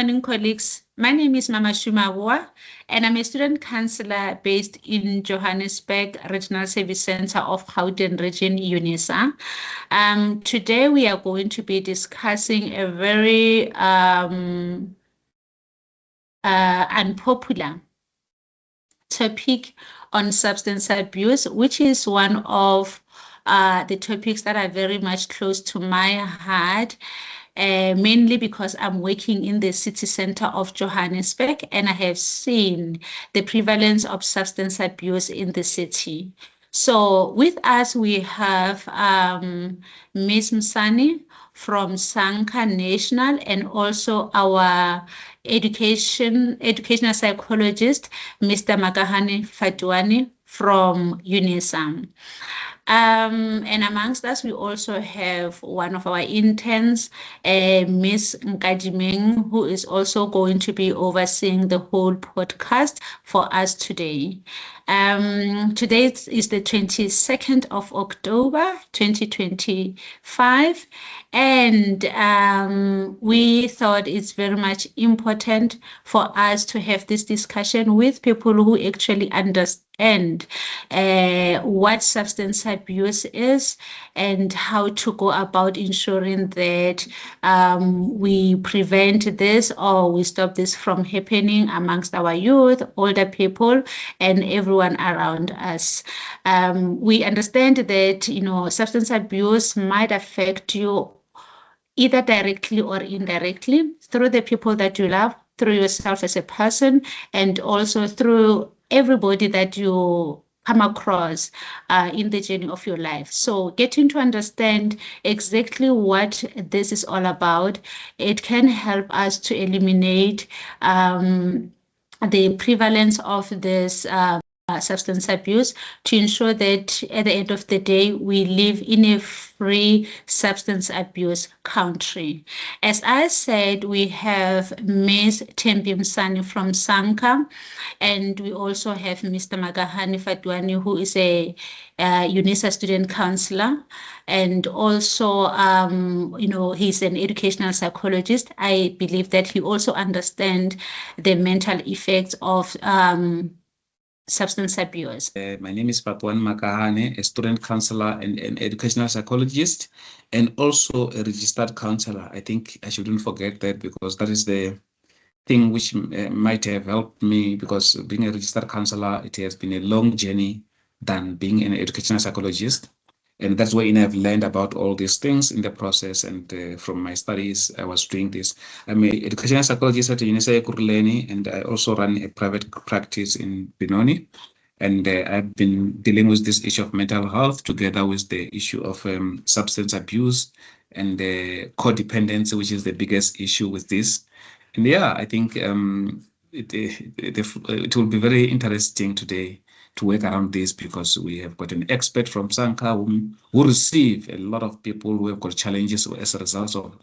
morning, colleagues. My name is Mama Shumawa, and I'm a student counselor based in Johannesburg Regional Service Center of Gauteng Region, UNISA. Today, we are going to be discussing a very unpopular topic on substance abuse, which is one of the topics that are very much close to my heart. Mainly because I'm working in the city center of Johannesburg and I have seen the prevalence of substance abuse in the city. So with us, we have Ms. Msani from Sanka National and also our educational psychologist, Mr. Makahane Fatwani from UNISA. And amongst us, we also have one of our interns, Miss Nkadimeng, who is also going to be overseeing the whole podcast for us today. Today is the 22nd of October, 2025. And we thought it's very much important for us to have this discussion with people who actually understand what substance abuse is and how to go about ensuring that we prevent this or we stop this from happening amongst our youth, older people, and everyone around us. We understand that, substance abuse might affect you either directly or indirectly through the people that you love, through yourself as a person, and also through everybody that you come across in the journey of your life. So getting to understand exactly what this is all about, it can help us to eliminate the prevalence of this substance abuse, to ensure that at the end of the day, we live in a free substance abuse country. As I said, we have Ms. Thembi Msani from Sanka, and we also have Mr. Makahane Fatwani, who is a UNISA student counselor, and also, he's an educational psychologist. I believe that he also understands the mental effects of substance abuse. My name is Fatwan Makahane, a student counselor and an educational psychologist, and also a registered counselor. I think I shouldn't forget that, because that is the thing which might have helped me, because being a registered counselor, it has been a long journey than being an educational psychologist. And that's why I've learned about all these things in the process. And from my studies, I was doing this. I'm an educational psychologist at UNISA Ekurhuleni, and I also run a private practice in Benoni. And I've been dealing with this issue of mental health together with the issue of substance abuse and codependency, which is the biggest issue with this. And yeah, I think it will be very interesting today to work around this, because we have got an expert from Sanka who receive a lot of people who have got challenges as a result of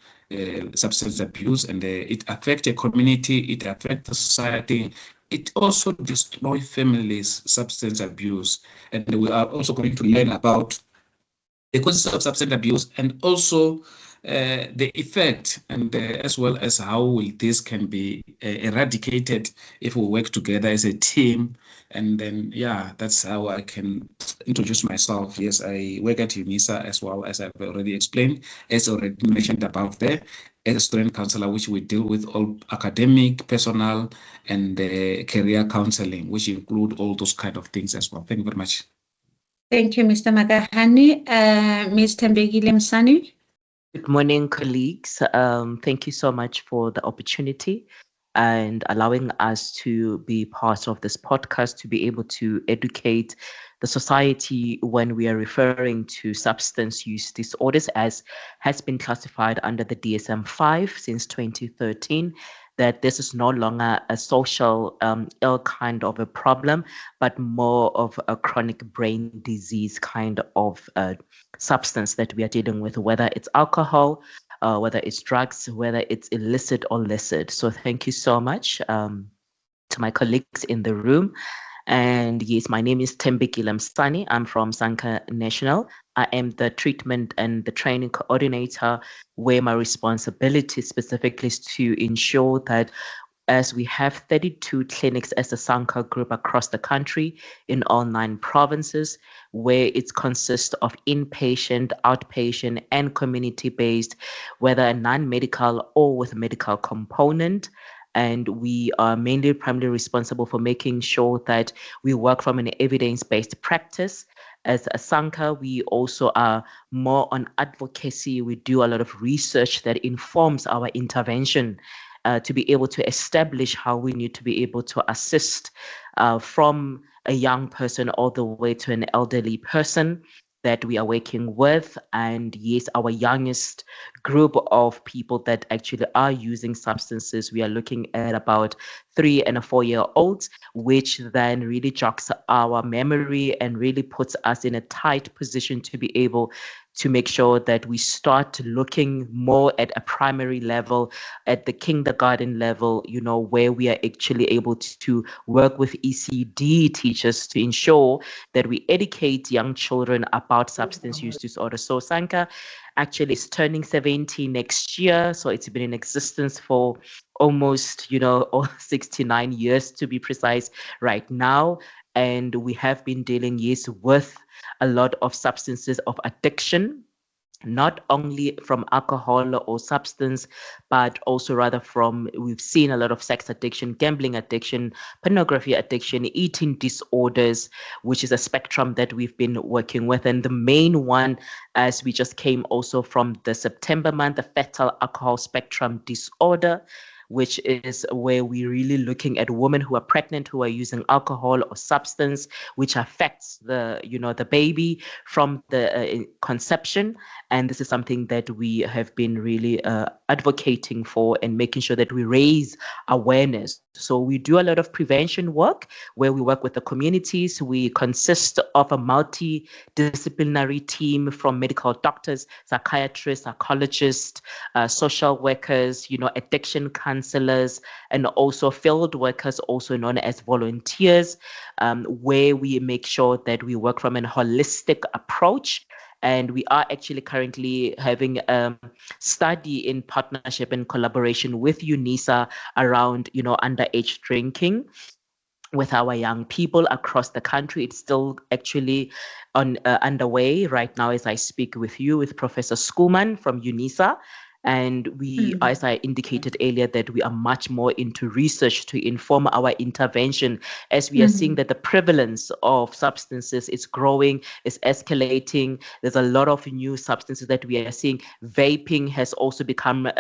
substance abuse, and it affects a community, it affects the society, it also destroys families, substance abuse. And we are also going to learn about the causes of substance abuse, and also the effect, and as well as how this can be eradicated if we work together as a team. And then, yeah, that's how I can introduce myself. Yes, I work at UNISA, as well as I've already explained, as already mentioned above there, as a student counselor, which we deal with all academic, personal, and career counseling, which include all those kind of things as well. Thank you very much. Thank you, Mr. Makahane. Ms. Thembi Msani. Good morning, colleagues. Thank you so much for the opportunity and allowing us to be part of this podcast, to be able to educate the society when we are referring to substance use disorders, as has been classified under the DSM-5 since 2013, that this is no longer a social ill kind of a problem, but more of a chronic brain disease kind of substance that we are dealing with, whether it's alcohol, whether it's drugs, whether it's illicit or licit. So thank you so much to my colleagues in the room. And yes, my name is Thembi Msani. I'm from Sanka National. I am the treatment and the training coordinator, where my responsibility specifically is to ensure that as we have 32 clinics as a Sanka group across the country in all 9 provinces, where it consists of inpatient, outpatient, and community-based, whether non-medical or with a medical component. And we are mainly primarily responsible for making sure that we work from an evidence-based practice. As a Sanka, we also are more on advocacy. We do a lot of research that informs our intervention to be able to establish how we need to be able to assist from a young person all the way to an elderly person that we are working with. And yes, our youngest group of people that actually are using substances, we are looking at about 3 and 4 year olds, which then really jogs our memory and really puts us in a tight position to be able to make sure that we start looking more at a primary level, at the kindergarten level, where we are actually able to work with ECD teachers to ensure that we educate young children about substance use disorder. So Sanka actually is turning 70 next year. So it's been in existence for almost, 69 years to be precise right now. And we have been dealing, yes, with a lot of substances of addiction, not only from alcohol or substance, but also rather from, we've seen a lot of sex addiction, gambling addiction, pornography addiction, eating disorders, which is a spectrum that we've been working with. And the main one, as we just came also from the September month, the fetal alcohol spectrum disorder, which is where we're really looking at women who are pregnant, who are using alcohol or substance, which affects the baby from the conception. And this is something that we have been really advocating for and making sure that we raise awareness. So we do a lot of prevention work where we work with the communities. We consist of a multidisciplinary team from medical doctors, psychiatrists, psychologists, social workers, addiction counselors, and also field workers, also known as volunteers, where we make sure that we work from a holistic approach. And we are actually currently having a study in partnership and collaboration with UNISA around, underage drinking with our young people across the country. It's still actually underway right now as I speak with you, with Professor Schoeman from UNISA. And we, as I indicated earlier, that we are much more into research to inform our intervention, as we are seeing that the prevalence of substances is growing, is escalating. There's a lot of new substances that we are seeing. Vaping has also become,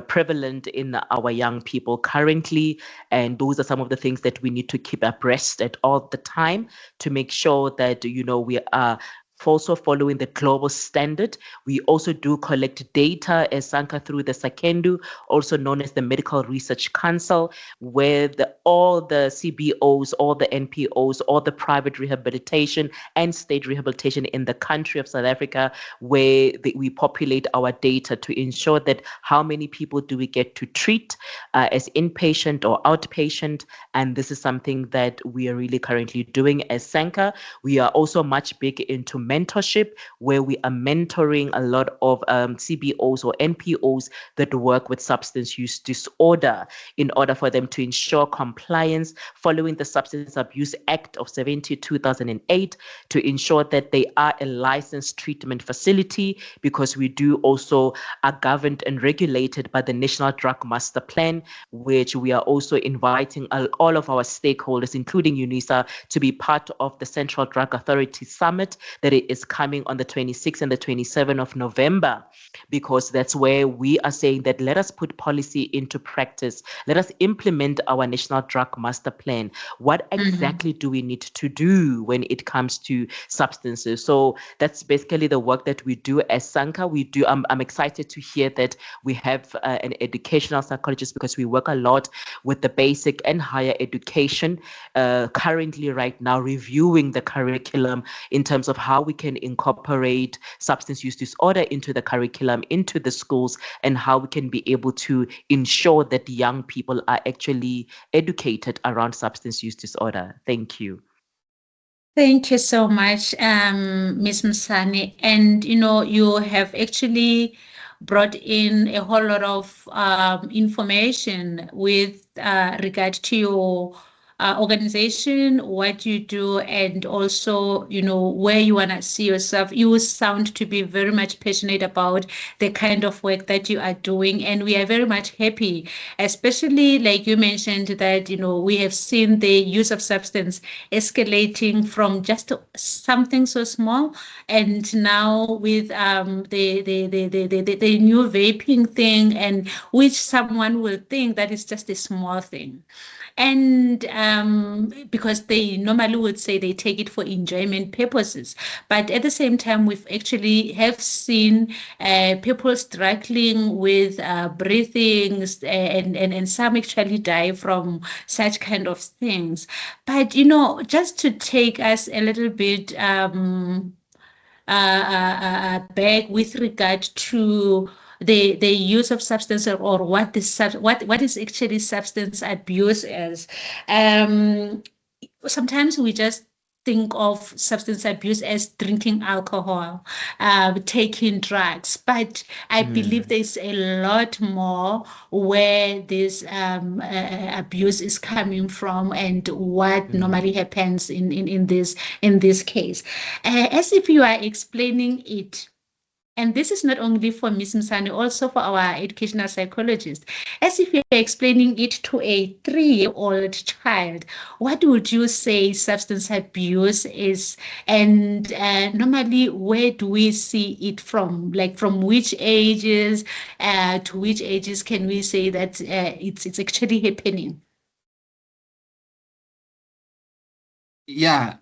prevalent in our young people currently. And those are some of the things that we need to keep abreast at all the time to make sure that, we are also following the global standard. We also do collect data as Sanka through the SAKENDU, also known as the Medical Research Council, where all the CBOs, all the NPOs, all the private rehabilitation and state rehabilitation in the country of South Africa, where we populate our data to ensure that how many people do we get to treat as inpatient or outpatient. And this is something that we are really currently doing as Sanka. We are also much big into mentorship, where we are mentoring a lot of CBOs or NPOs that work with substance use disorder in order for them to ensure compliance following the Substance Abuse Act of 2008 to ensure that they are a licensed treatment facility, because we do also are governed and regulated by the National Drug Master Plan, which we are also inviting all of our stakeholders, including UNISA, to be part of the Central Drug Authority Summit that is coming on the 26th and the 27th of November, because that's where we are saying that let us put policy into practice. Let us implement our National Drug Master Plan. What exactly do we need to do when it comes to substances? So that's basically the work that we do as Sanka. We do. I'm excited to hear that we have an educational psychologist, because we work a lot with the basic and higher education. Currently, right now, reviewing the curriculum in terms of how we can incorporate substance use disorder into the curriculum, into the schools, and how we can be able to ensure that young people are actually educated around substance use disorder. Thank you. Thank you so much, Ms. Msani. And you have actually brought in a whole lot of information with regard to your organization, what you do, and also, where you want to see yourself. You sound to be very much passionate about the kind of work that you are doing, and we are very much happy, especially like you mentioned that, we have seen the use of substance escalating from just something so small, and now with the new vaping thing, and which someone will think that is just a small thing. And because they normally would say they take it for enjoyment purposes, but at the same time we've actually have seen people struggling with breathing, and some actually die from such kind of things. But just to take us a little bit back with regard to the use of substance, or what is actually substance abuse is. Um, Sometimes we just think of substance abuse as drinking alcohol, taking drugs, but I believe there's a lot more where this abuse is coming from, and what normally happens in this case. As if you are explaining it, and this is not only for Ms. Msani, also for our educational psychologist. As if you're explaining it to a 3-year-old child, what would you say substance abuse is? And normally, where do we see it from? Like, from which ages to which ages can we say that it's actually happening? Yeah,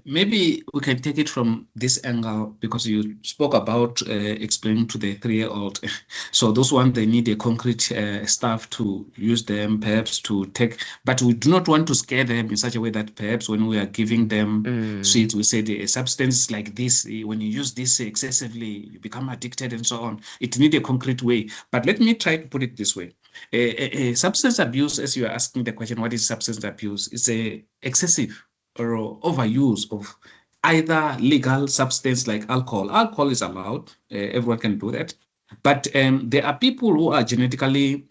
maybe we can take it from this angle because you spoke about explaining to the 3-year-old. So those ones, they need a concrete stuff to use them, perhaps to take, but we do not want to scare them in such a way that perhaps when we are giving them sweets, we say a substance like this, when you use this excessively, you become addicted and so on. It needs a concrete way. But let me try to put it this way. Substance abuse, as you are asking the question, what is substance abuse? It's a excessive or overuse of either legal substance like alcohol. Alcohol is allowed, everyone can do that. But there are people who are genetically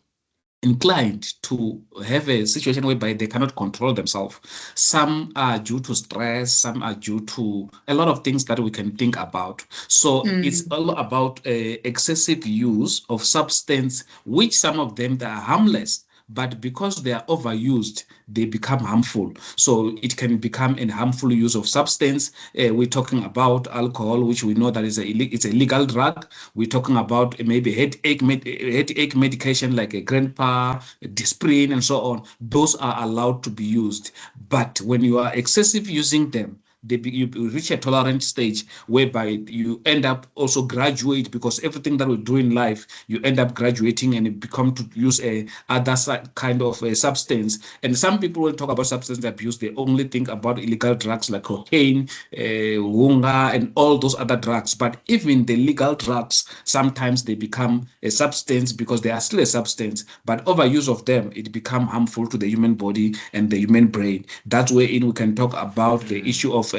inclined to have a situation whereby they cannot control themselves. Some are due to stress, some are due to a lot of things that we can think about. So it's all about excessive use of substance, which some of them that are harmless, but because they are overused, they become harmful. So it can become a harmful use of substance. We're talking about alcohol, which we know that it's a legal drug. We're talking about maybe headache medication like a grandpa, Disprin, and so on. Those are allowed to be used. But when you are excessive using them, you reach a tolerant stage whereby you end up also graduate, because everything that we do in life, you end up graduating and you become to use a other kind of a substance. And some people, when talk about substance abuse, they only think about illegal drugs like cocaine, wunga, and all those other drugs. But even the legal drugs, sometimes they become a substance because they are still a substance, but overuse of them, it become harmful to the human body and the human brain. That's where we can talk about the issue of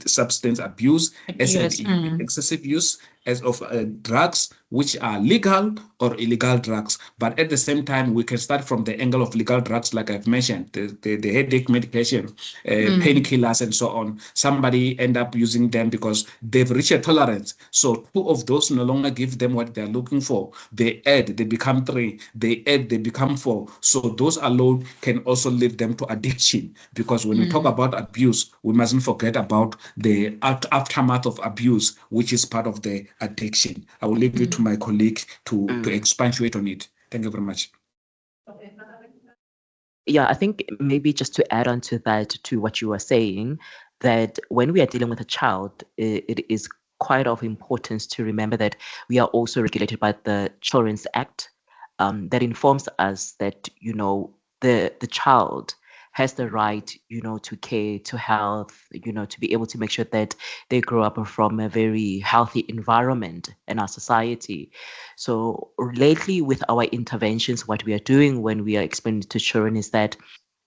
substance abuse as an excessive use as of drugs which are legal or illegal drugs. But at the same time, we can start from the angle of legal drugs, like I've mentioned, the headache medication, painkillers, and so on. Somebody end up using them because they've reached a tolerance. So 2 of those no longer give them what they're looking for. They add, they become 3. They add, they become 4. So those alone can also lead them to addiction. Because when we talk about abuse, we mustn't forget about the aftermath of abuse, which is part of the addiction. I will leave it to my colleague to expatiate on it. Thank you very much. Yeah, I think maybe just to add on to that, to what you were saying, that when we are dealing with a child, it is quite of importance to remember that we are also regulated by the Children's Act, that informs us that, the child has the right, to care, to health, to be able to make sure that they grow up from a very healthy environment in our society. So lately with our interventions, what we are doing when we are explaining to children is that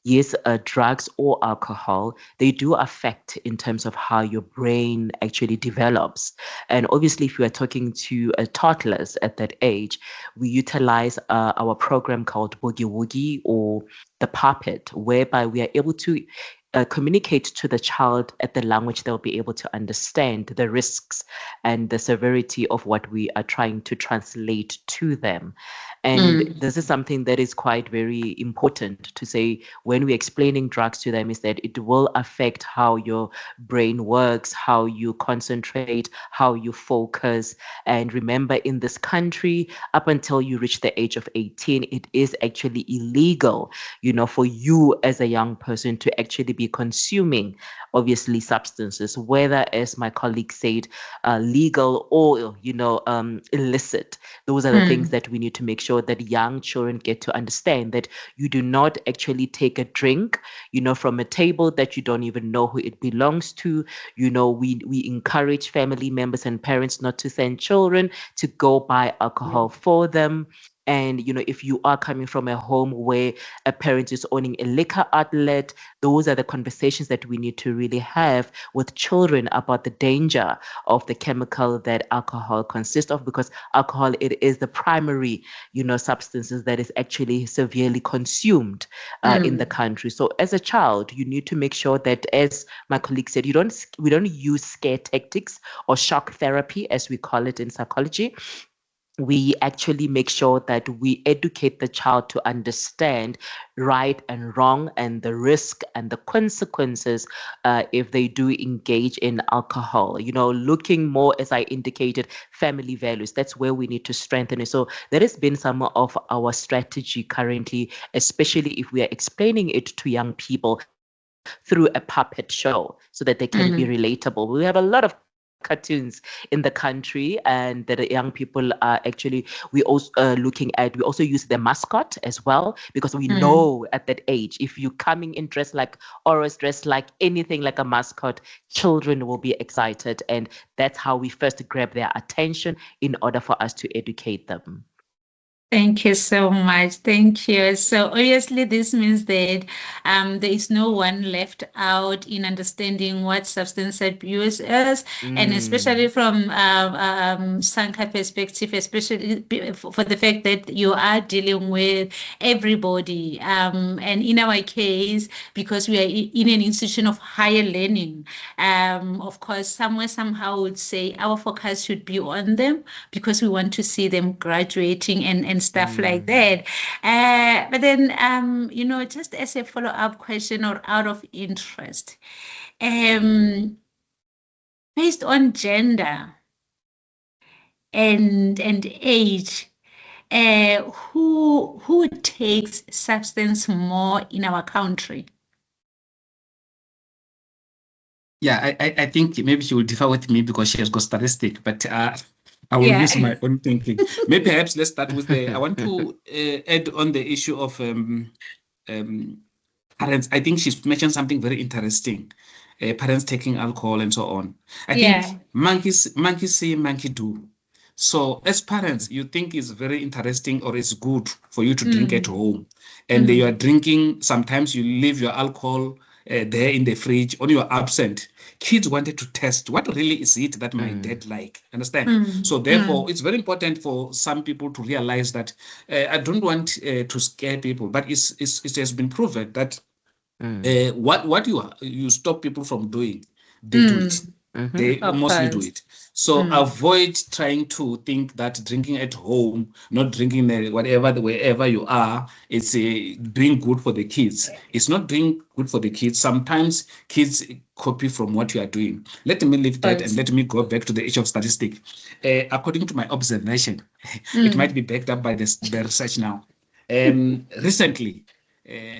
yes, drugs or alcohol, they do affect in terms of how your brain actually develops. And obviously, if you are talking to toddlers at that age, we utilize our program called Boogie Woogie or the Puppet, whereby we are able to communicate to the child at the language they'll be able to understand the risks and the severity of what we are trying to translate to them. And this is something that is quite very important to say when we're explaining drugs to them, is that it will affect how your brain works, how you concentrate, how you focus. And remember, in this country, up until you reach the age of 18, it is actually illegal, for you as a young person to actually be consuming, obviously, substances, whether, as my colleague said, legal or, illicit. Those are the things that we need to make sure that young children get to understand, that you do not actually take a drink, from a table that you don't even know who it belongs to. We encourage family members and parents not to send children to go buy alcohol for them. And, if you are coming from a home where a parent is owning a liquor outlet, those are the conversations that we need to really have with children about the danger of the chemical that alcohol consists of, because alcohol, it is the primary, substances that is actually severely consumed in the country. So as a child, you need to make sure that, as my colleague said, we don't use scare tactics or shock therapy, as we call it in psychology. We actually make sure that we educate the child to understand right and wrong and the risk and the consequences if they do engage in alcohol. Looking more, as I indicated, family values. That's where we need to strengthen it. So that has been some of our strategy currently, especially if we are explaining it to young people through a puppet show so that they can be relatable. We have a lot of cartoons in the country, and that the young people are actually, we also use the mascot as well, because we know at that age, if you're coming in dressed like Oris, dressed like anything like a mascot, children will be excited. And that's how we first grab their attention in order for us to educate them. Thank you so much. Thank you. So obviously, this means that there is no one left out in understanding what substance abuse is, and especially from Sanka perspective, especially for the fact that you are dealing with everybody. And in our case, because we are in an institution of higher learning, of course, somehow would say our focus should be on them because we want to see them graduating and stuff like that. But then, just as a follow-up question or out of interest, based on gender and age, who takes substance more in our country? Yeah, I think maybe she will differ with me because she has got statistic, but I will use my own thinking. Maybe perhaps let's start with I want to add on the issue of parents. I think she's mentioned something very interesting. Parents taking alcohol and so on. I think monkey see, monkey do. So as parents, you think it's very interesting or it's good for you to drink at home. And you are drinking, sometimes you leave your alcohol there in the fridge when you are absent. Kids wanted to test what really is it that my dad like. Understand? So therefore, it's very important for some people to realize that I don't want to scare people, but it has been proven that what you stop people from doing, they do it. They mostly do it. So avoid trying to think that drinking at home, not drinking wherever you are, it's doing good for the kids. It's not doing good for the kids. Sometimes kids copy from what you are doing. Let me leave that and let me go back to the issue of statistic. According to my observation, it might be backed up by the research now. Recently,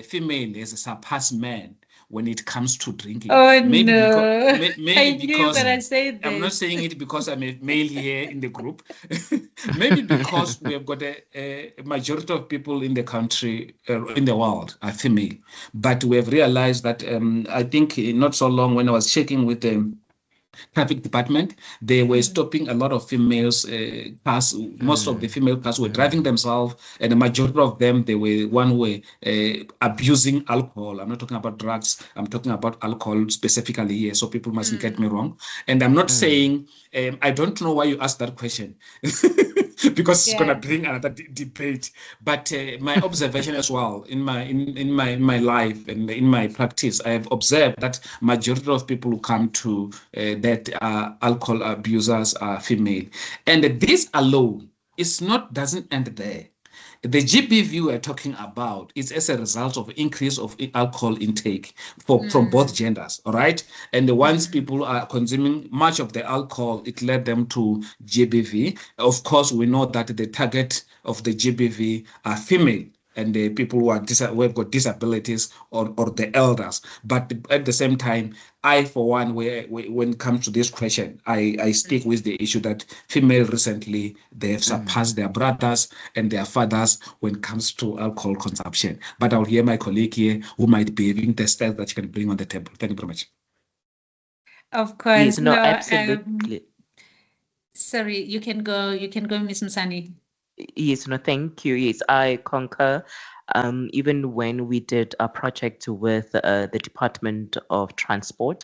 female has surpassed men when it comes to drinking. Maybe because I'm not saying it because I'm a male here in the group. Maybe because we have got a majority of people in the country, in the world, are female. But we have realized that I think not so long when I was checking with traffic department. They were stopping a lot of females cars. Most of the female cars were driving themselves, and the majority of them, they were one way abusing alcohol. I'm not talking about drugs. I'm talking about alcohol specifically here. So people mustn't get me wrong. And I'm not saying I don't know why you asked that question. Because it's gonna bring another debate. But my observation as well in my life and in my practice, I have observed that majority of people who come to that alcohol abusers are female, and this alone doesn't end there. The GBV we're talking about is as a result of increase of alcohol intake from both genders, all right? And once people are consuming much of the alcohol, it led them to GBV. Of course, we know that the target of the GBV are female and the people who have got disabilities or the elders. But at the same time, I, for one, when it comes to this question, I stick with the issue that female recently, they have surpassed their brothers and their fathers when it comes to alcohol consumption. But I'll hear my colleague here who might be having the stats that you can bring on the table. Thank you very much. Of course. Yes, no, absolutely. Sorry, you can go, Ms. Msani. Yes, no, thank you. Yes, I concur. Even when we did a project with the Department of Transport,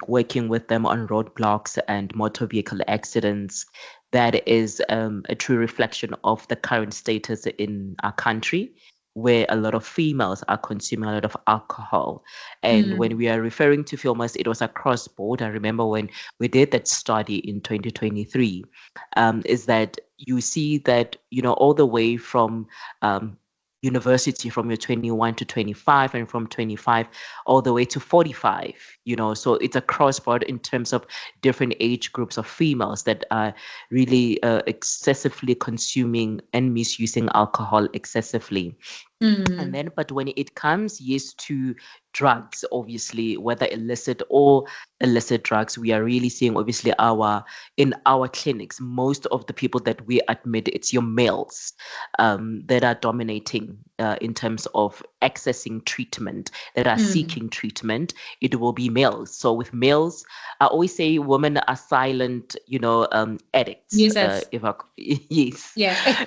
working with them on roadblocks and motor vehicle accidents, that is a true reflection of the current status in our country, where a lot of females are consuming a lot of alcohol. And when we are referring to females, it was across board. I remember when we did that study in 2023, is that you see that, all the way from university, from your 21 to 25, and from 25 all the way to 45, so it's across board in terms of different age groups of females that are really excessively consuming and misusing alcohol excessively. And then, but when it comes, yes, to drugs, obviously, whether illicit or illicit drugs, we are really seeing, obviously, in our clinics, most of the people that we admit, it's your males that are dominating in terms of accessing treatment, that are seeking treatment. It will be males. So with males, I always say women are silent, addicts. Yes. Yes. Yeah.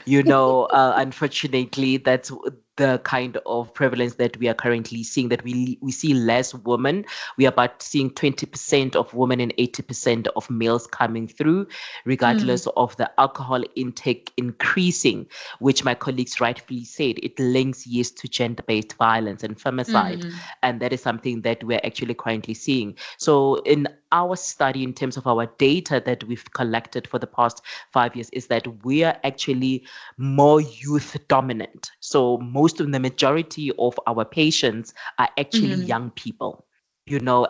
Unfortunately, that's the kind of prevalence that we are currently seeing, that we see less women. We are about seeing 20% of women and 80% of males coming through, regardless of the alcohol intake increasing, which my colleagues rightfully said, it links, yes, to gender-based violence and femicide. And that is something that we're actually currently seeing. So in our study, in terms of our data that we've collected for the past 5 years, is that we are actually more youth dominant. So most of the majority of our patients are actually young people,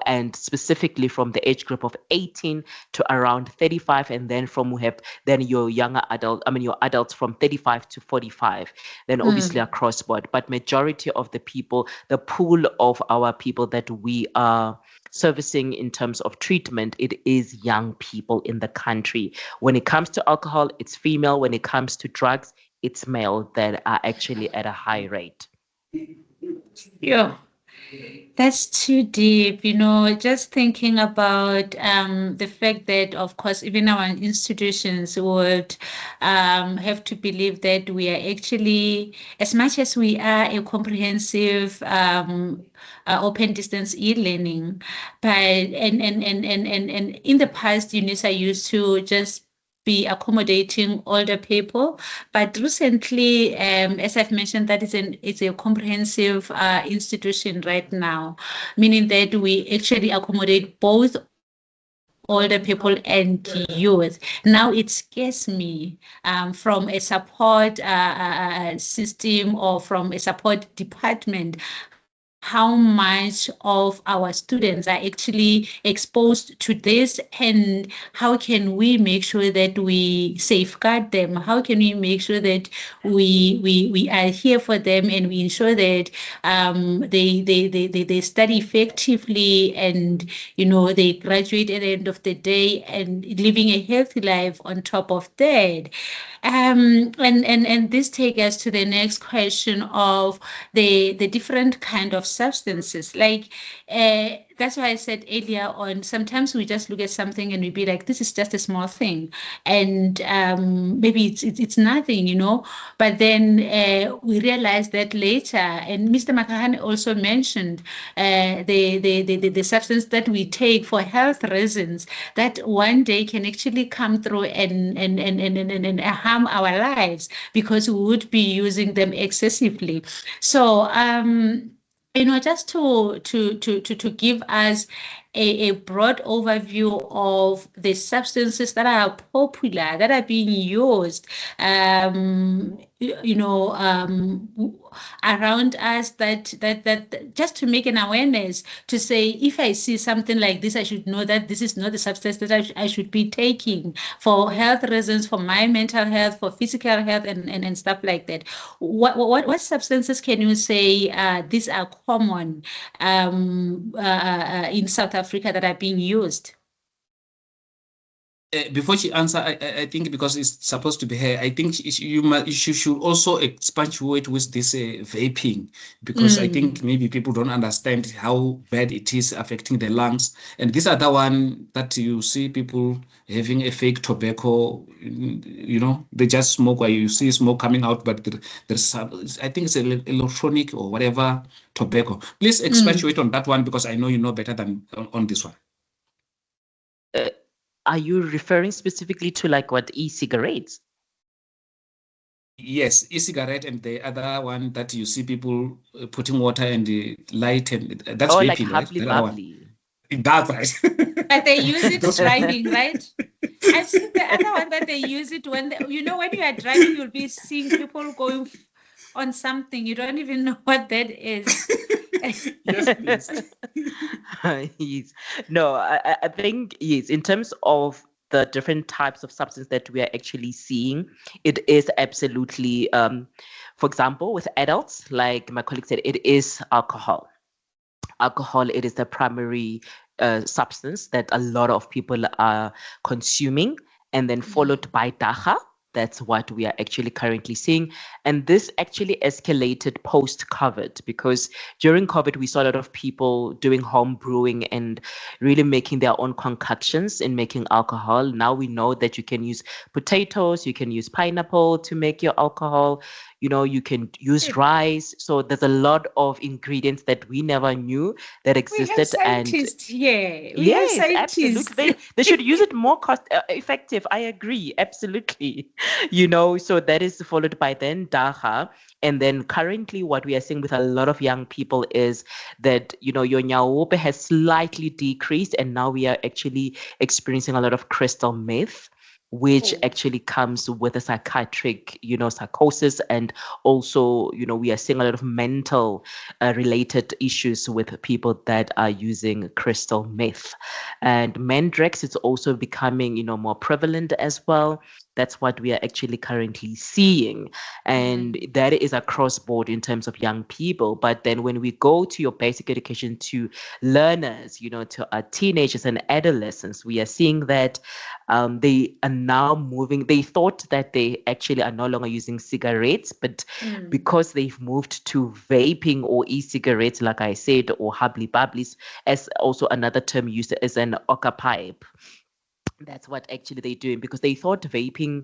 and specifically from the age group of 18 to around 35, and then then your younger adult, your adults from 35 to 45, then obviously across board. But majority of the people, the pool of our people that we are servicing in terms of treatment, it is young people in the country. When it comes to alcohol, it's female. When it comes to drugs, it's male that are actually at a high rate. Yeah. That's too deep, just thinking about the fact that, of course, even our institutions would have to believe that we are actually, as much as we are a comprehensive open distance e-learning, but and in the past, UNISA used to just be accommodating older people, but recently, as I've mentioned, that it's a comprehensive institution right now, meaning that we actually accommodate both older people and youth. Now it scares me from a support system or from a support department, how much of our students are actually exposed to this, and how can we make sure that we safeguard them? How can we make sure that we are here for them, and we ensure that they study effectively, and they graduate at the end of the day and living a healthy life on top of that. And this takes us to the next question of the different kind of substances. Like, that's why I said earlier on, sometimes we just look at something and we be like, this is just a small thing. And maybe it's nothing, you know. But then we realize that later, and Mr. Makahane also mentioned the substance that we take for health reasons, that one day can actually come through and harm our lives because we would be using them excessively. So just to give us a broad overview of the substances that are popular, that are being used, around us, that just to make an awareness, to say, if I see something like this, I should know that this is not the substance that I should be taking for health reasons, for my mental health, for physical health, and stuff like that. What substances can you say these are common in South Africa that are being used? Before she answer, I think because it's supposed to be her, I think you should also expatiate with this vaping, because I think maybe people don't understand how bad it is affecting the lungs. And this other one that you see people having a fake tobacco, they just smoke, or you see smoke coming out, but there's some, I think it's electronic or whatever tobacco. Please expatiate on that one, because I know you know better than on this one. Are you referring specifically to like what e-cigarettes? Yes, e-cigarette, and the other one that you see people putting water and light, and that's vaping, like right? bubbly. That's right. But they use it driving, right? I've seen the other one that they use it when when you are driving, you'll be seeing people going on something. You don't even know what that is. Yes, please. Yes. No, I think, yes, in terms of the different types of substance that we are actually seeing, it is absolutely, for example, with adults, like my colleague said, it is alcohol. Alcohol, it is the primary substance that a lot of people are consuming, and then followed by dagga. That's what we are actually currently seeing. And this actually escalated post-COVID, because during COVID, we saw a lot of people doing home brewing and really making their own concoctions in making alcohol. Now we know that you can use potatoes, you can use pineapple to make your alcohol. You can use rice. So there's a lot of ingredients that we never knew that existed. We have scientists here. Yes, absolutely. They should use it more cost effective. I agree. Absolutely. So that is followed by then dagga. And then currently what we are seeing with a lot of young people is that, your nyaope has slightly decreased, and now we are actually experiencing a lot of crystal meth, which actually comes with a psychiatric, psychosis. And also, we are seeing a lot of mental related issues with people that are using crystal meth. And Mandrex is also becoming, more prevalent as well. That's what we are actually currently seeing. And that is across board in terms of young people. But then when we go to your basic education to learners, to teenagers and adolescents, we are seeing that they are now moving. They thought that they actually are no longer using cigarettes, but because they've moved to vaping or e-cigarettes, like I said, or hubbly bubblies, as also another term used as an oka pipe. That's what actually they're doing, because they thought vaping,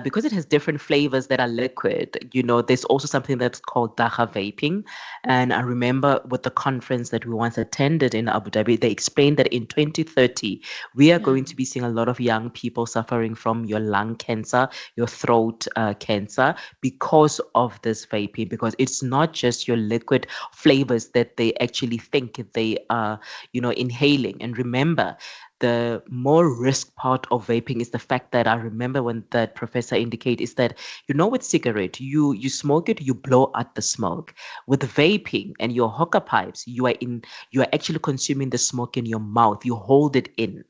because it has different flavors that are liquid, there's also something that's called dagga vaping. And I remember with the conference that we once attended in Abu Dhabi, they explained that in 2030, we are going to be seeing a lot of young people suffering from your lung cancer, your throat cancer, because of this vaping, because it's not just your liquid flavors that they actually think they are, inhaling. And remember, the more risk part of vaping is the fact that I remember when that professor indicated is that, with cigarette, you smoke it, you blow out the smoke. With vaping and your hookah pipes, you are actually consuming the smoke in your mouth. You hold it in.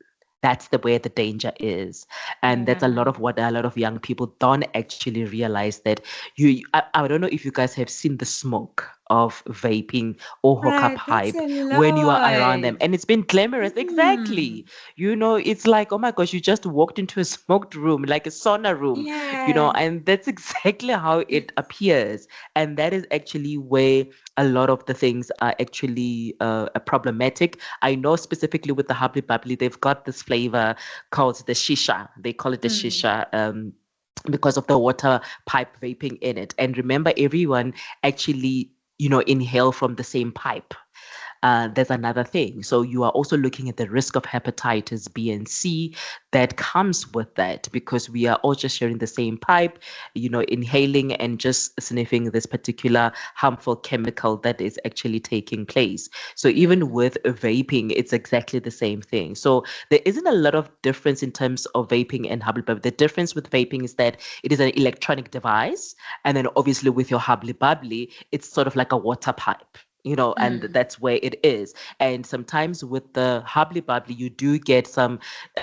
That's where the danger is. And that's a lot of what a lot of young people don't actually realize, that I don't know if you guys have seen the smoke of vaping or hookah Right, that's pipe a when you are around lot. them. And it's been glamorous. Mm, Exactly. It's like, oh my gosh, you just walked into a smoked room, like a sauna room, yeah. and that's exactly how it appears. And that is actually where a lot of the things are actually problematic. I know specifically with the Hubbly Bubbly, they've got this flavor called the shisha. They call it the Mm, shisha. Because of the water pipe vaping in it. And remember, everyone actually, inhale from the same pipe. There's another thing. So you are also looking at the risk of hepatitis B and C that comes with that because we are all just sharing the same pipe, inhaling and just sniffing this particular harmful chemical that is actually taking place. So even mm, with vaping, it's exactly the same thing. So there isn't a lot of difference in terms of vaping and Hubbly Bubbly. The difference with vaping is that it is an electronic device, and then obviously with your Hubbly Bubbly, it's sort of like a water pipe, and mm, that's where it is. And sometimes with the Hubbly Bubbly, you do get some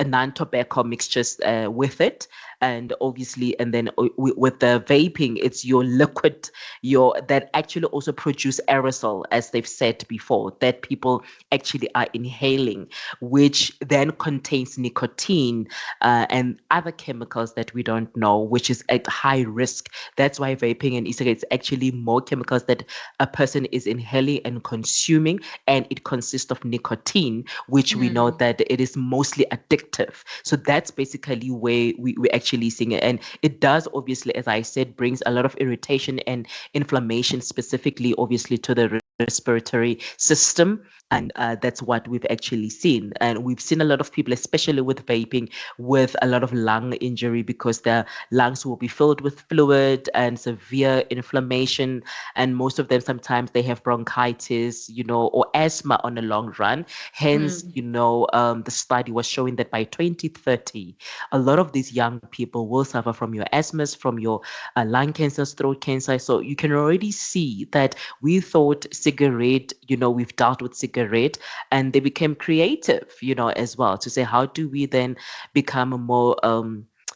non-tobacco mixtures with it. And obviously, and then with the vaping, it's your liquid, your that actually also produce aerosol, as they've said before, that people actually are inhaling, which then contains nicotine and other chemicals that we don't know, which is at high risk. That's why vaping and e-cigarettes actually more chemicals that a person is inhaling and consuming, and it consists of nicotine, which we know mm, that it is mostly addictive. So that's basically where we're actually seeing it. And it does obviously, as I said, brings a lot of irritation and inflammation, specifically obviously to the respiratory system. And that's what we've actually seen. And we've seen a lot of people, especially with vaping, with a lot of lung injury because their lungs will be filled with fluid and severe inflammation. And most of them, sometimes they have bronchitis, or asthma on a long run. Hence, mm. the study was showing that by 2030, a lot of these young people will suffer from your asthmas, from your lung cancer, throat cancer. So you can already see that we thought cigarette, we've dealt with cigarette, and they became creative, as well, to say, how do we then become more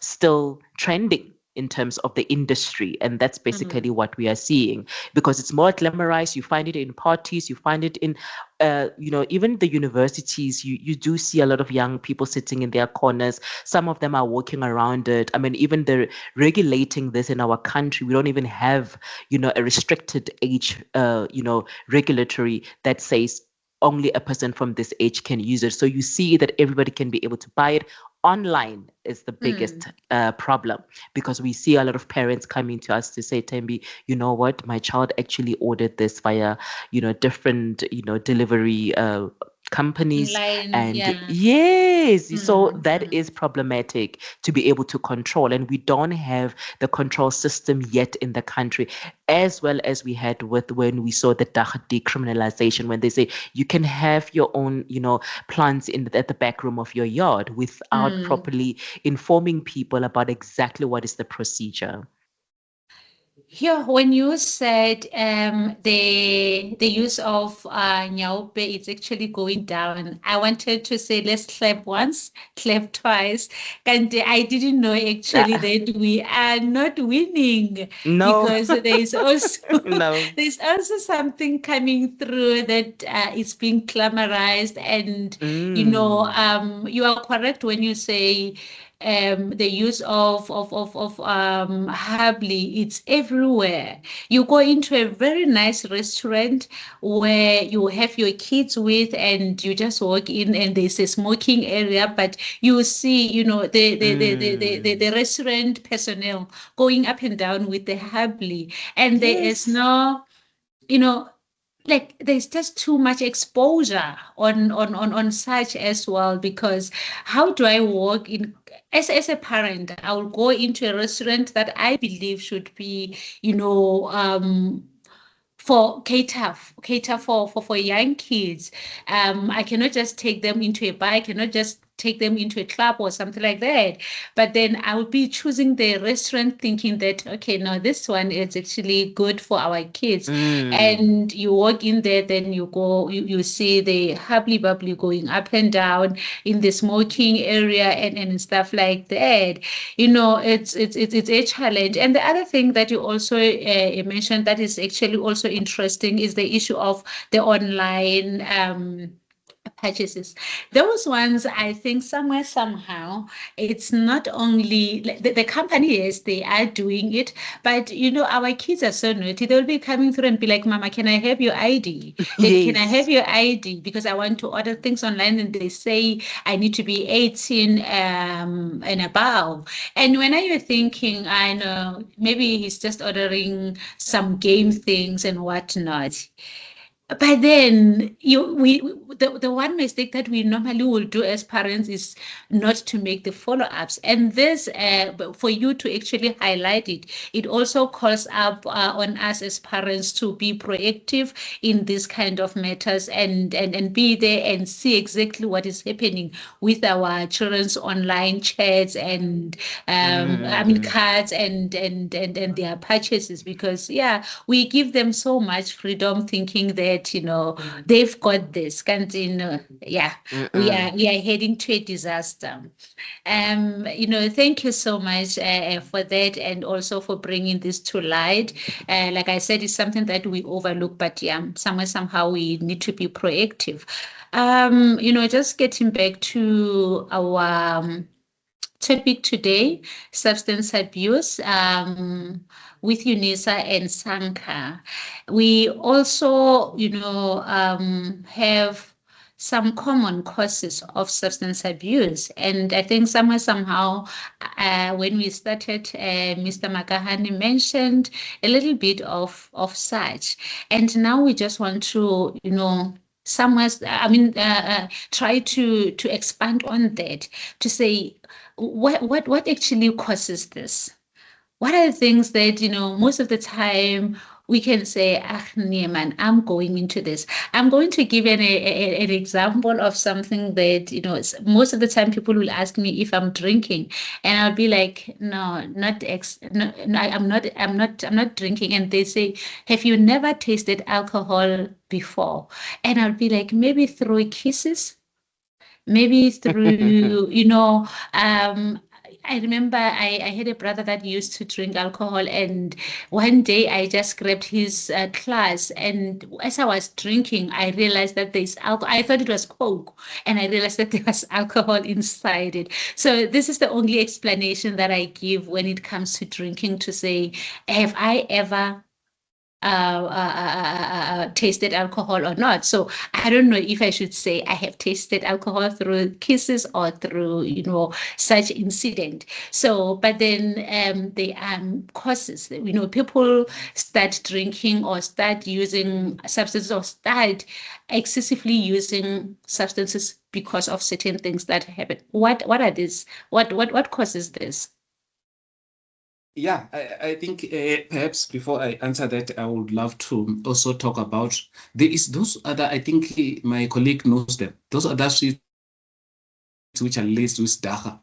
still trending in terms of the industry? And that's basically Mm, what we are seeing, because it's more glamorized. You find it in parties, you find it in even the universities. You do see a lot of young people sitting in their corners. Some of them are walking around it. I mean, even the regulating this in our country, we don't even have a restricted age regulatory that says only a person from this age can use it. So you see that everybody can be able to buy it. Online is the mm, biggest problem, because we see a lot of parents coming to us to say, Tembi, you know what, my child actually ordered this via different delivery companies. online, And yeah. yes, so Mm, that mm, is problematic to be able to control, and we don't have the control system yet in the country, as well as we had with when we saw the decriminalization, when they say you can have your own plants at the back room of your yard without mm. properly informing people about exactly what is the procedure. Yeah, when you said the use of nyaope is actually going down, I wanted to say let's clap once, clap twice. And I didn't know actually Uh, that we are not winning no, because there's also no. there's also something coming through that is being glamorized, and Mm, you are correct when you say the use of Habli, it's everywhere. You go into a very nice restaurant where you have your kids with, and you just walk in, and there's a smoking area, but you see, the mm. restaurant personnel going up and down with the Habli, and there is Yes. no, you know, like there's just too much exposure on such as well, because how do I walk in as a parent? I will go into a restaurant that I believe should be, for cater for young kids. I cannot just take them into a bar. I cannot just take them into a club or something like that. But then I would be choosing the restaurant thinking that, okay, no, this one is actually good for our kids. And you walk in there, then you see the hubbly bubbly going up and down in the smoking area and stuff like that. It's a challenge. And the other thing that you also mentioned that is actually also interesting is the issue of the online purchases. Those ones, I think somewhere, somehow, it's not only the company, yes, they are doing it, but our kids are so naughty. They'll be coming through and be like, Mama, can I have your ID? Can I have your ID? Because I want to order things online and they say I need to be 18 and above. And when are you thinking, I know, maybe he's just ordering some game things and whatnot. But then the one mistake that we normally will do as parents is not to make the follow-ups. And this, for you to actually highlight it, it also calls up on us as parents to be proactive in this kind of matters and be there and see exactly what is happening with our children's online chats and cards and their purchases, because we give them so much freedom thinking that they've got this can't we are heading to a disaster. Thank you so much for that, and also for bringing this to light. Like I said, it's something that we overlook, but somehow we need to be proactive. Just getting back to our topic today, substance abuse, with UNISA and Sanka. We also, have some common causes of substance abuse. And I think somehow, when we started, Mr. Makahani mentioned a little bit of such. And now we just want to, try to expand on that, to say what actually causes this. What are the things that most of the time we can say, man, I'm going into this. I'm going to give an example of something that most of the time people will ask me if I'm drinking, and I'll be like, no, I'm not drinking. And they say, have you never tasted alcohol before? And I'll be like, maybe through kisses, maybe through I remember I had a brother that used to drink alcohol, and one day I just grabbed his glass, and as I was drinking, I realized that there's alcohol. I thought it was Coke, and I realized that there was alcohol inside it. So this is the only explanation that I give when it comes to drinking, to say, have I ever tasted alcohol or not? So I don't know if I should say I have tasted alcohol through kisses or through such incident. So but then the causes, people start drinking or start using substances or start excessively using substances because of certain things that happen. What are these? What causes this? Yeah, I think perhaps before I answer that, I would love to also talk about there is those other, I think my colleague knows them, those other sweets which are laced with dagga.